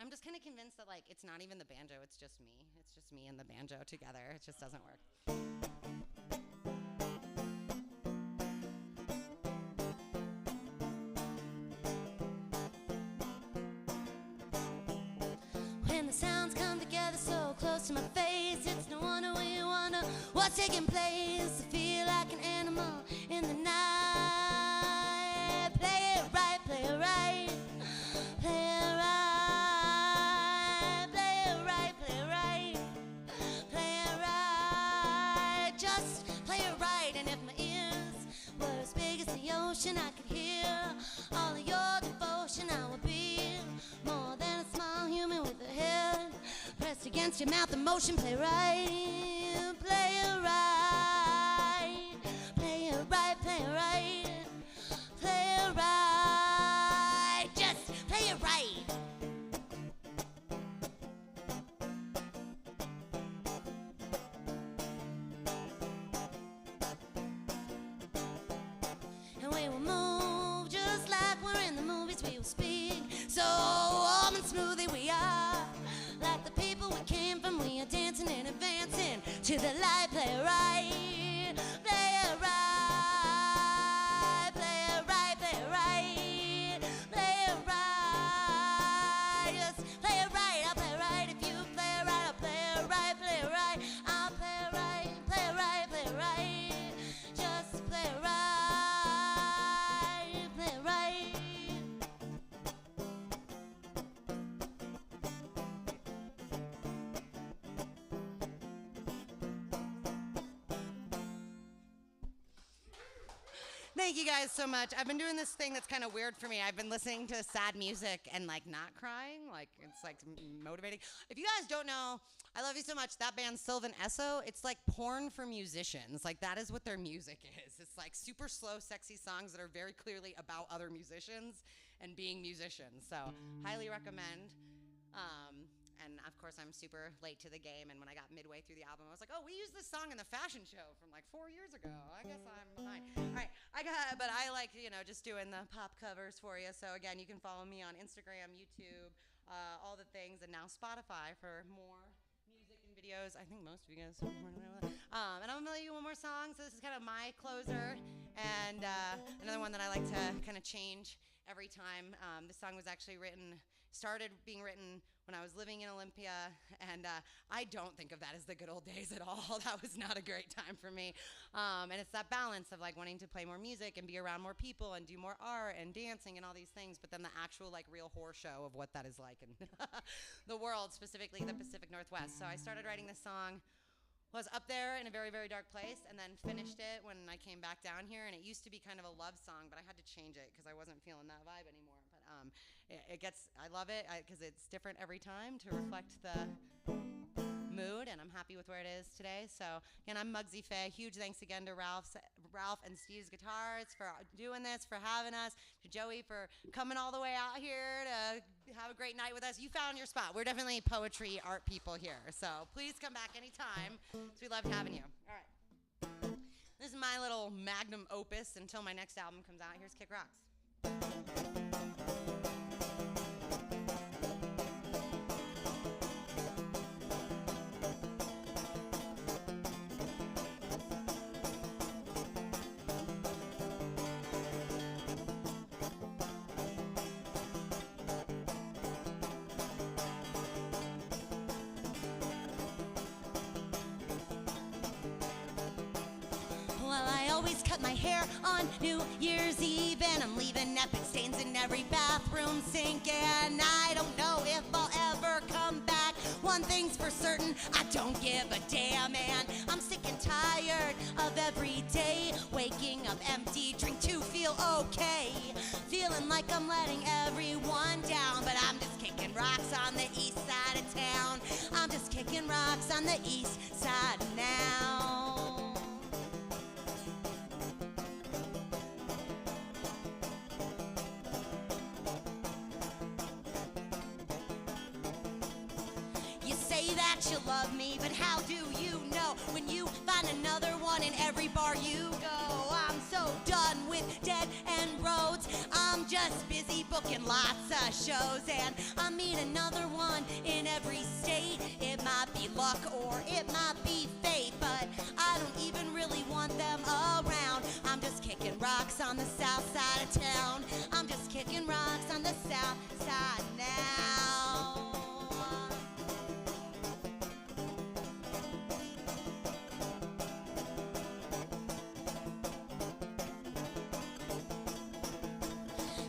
I'm just kind of convinced that like it's not even the banjo, it's just me. It's just me and the banjo together. It just doesn't work. When the sounds come together so close to my face, it's no wonder we wonder what's taking place. I feel like an animal in the night. Play it right, play it right. Play it right, play it right, play it right. Play it motion. I could hear all of your devotion. I would be more than a small human with a head pressed against your mouth. Emotion, play right, play it right, play it right, play it right, play it right, just play it right. And we will move just like we're in the movies. We will speak so warm and smoothly. We are like the people we came from. We are dancing and advancing to the light. Play it right, play it right, play it right, play it right, play it right. Just play it right. I'll play it right. If you play it right, I'll play it right, play it right. I'll play it right, play it right, play it right. Just play it right, play it right. Thank you guys so much. I've been doing this thing that's kind of weird for me. I've been listening to sad music and like not crying. Like it's like motivating. If you guys don't know, I love you so much. That band Sylvan Esso, it's like porn for musicians. Like that is what their music is. It's like super slow, sexy songs that are very clearly about other musicians and being musicians. So highly recommend. And of course, I'm super late to the game. And when I got midway through the album, I was like, oh, we used this song in the fashion show from like 4 years ago. I guess I'm behind. All right, but I like, just doing the pop covers for you. So again, you can follow me on Instagram, YouTube, all the things, and now Spotify for more music and videos. I think most of you guys. And I'm gonna play you one more song. So this is kind of my closer, and another one that I like to kind of change every time. This song was actually started being written when I was living in Olympia, and I don't think of that as the good old days at all. That was not a great time for me. And it's that balance of like wanting to play more music and be around more people and do more art and dancing and all these things, but then the actual like real horror show of what that is like in the world, specifically the Pacific Northwest. So I started writing this song, was up there in a very, very dark place, and then finished it when I came back down here. And it used to be kind of a love song, but I had to change it because I wasn't feeling that vibe anymore. But I love it because it's different every time to reflect the mood, and I'm happy with where it is today. So again, I'm Mugsy Faye. Huge thanks again to Ralph and Steve's Guitars for doing this, for having us, to Joey for coming all the way out here to have a great night with us. You found your spot. We're definitely poetry art people here, so please come back anytime. We loved having you. All right. This is my little magnum opus until my next album comes out. Here's Kick Rocks. Cut my hair on New Year's Eve, and I'm leaving epic stains in every bathroom sink, and I don't know if I'll ever come back. One thing's for certain, I don't give a damn, and I'm sick and tired of every day waking up empty, drink to feel okay, feeling like I'm letting everyone down, but I'm just kicking rocks on the east side of town. I'm just kicking rocks on the east side now. That you love me, but how do you know when you find another one in every bar you go? I'm so done with dead end roads. I'm just busy booking lots of shows, and I meet another one in every state. It might be luck or it might be fate, but I don't even really want them around. I'm just kicking rocks on the south side of town. I'm just kicking rocks on the south side now.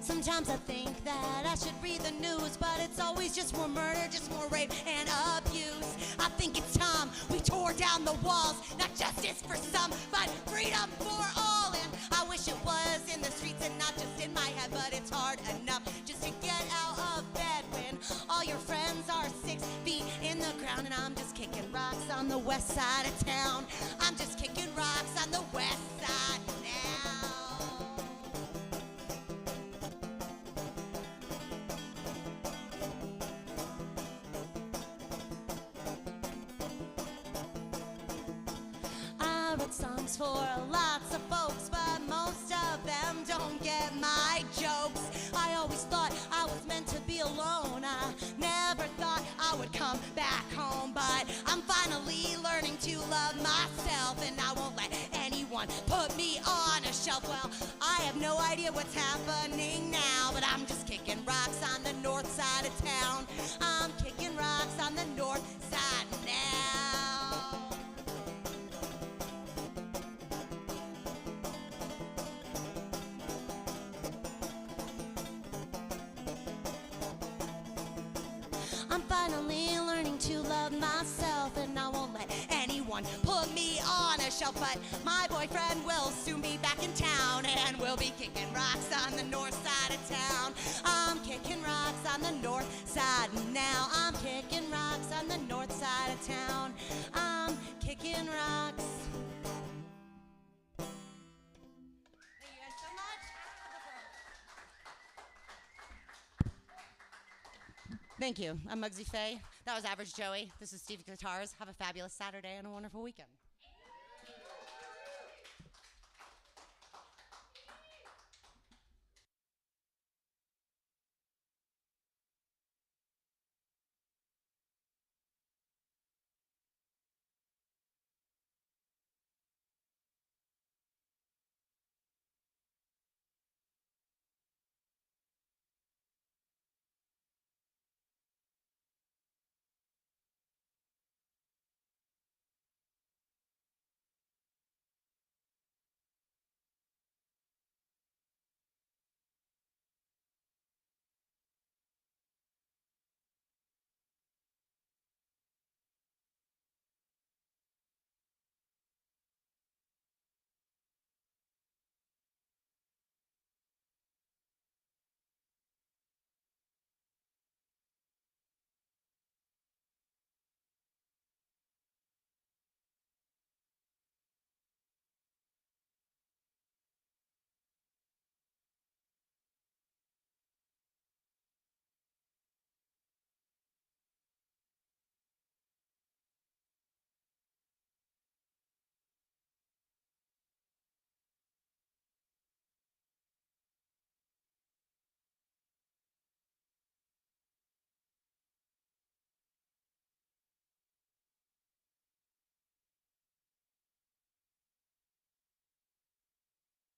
Sometimes I think that I should read the news, but it's always just more murder, just more rape and abuse. I think it's time we tore down the walls, not justice for some, but freedom for all. And I wish it was in the streets on the west side of town. I'm just kicking rocks on the west side now. I wrote songs for lots of folks, but most of them don't get my jokes. I always thought I was meant to be alone. I never thought I would come back home, but I'm finally learning to love myself, and I won't let anyone put me on a shelf. Well, I have no idea what's happening now, but I'm just kicking rocks on the north side of town. I'm kicking rocks on the north side now. I'm finally learning to love myself, and I won't let anyone put me on a shelf. But my boyfriend will soon be back in town, and we'll be kicking rocks on the north side of town. I'm kicking rocks on the north side now. I'm kicking rocks on the north side of town. I'm kicking rocks. Thank you guys so much. Thank you. I'm Mugsy Faye. That was Average Joey. This is Steve Guitars. Have a fabulous Saturday and a wonderful weekend.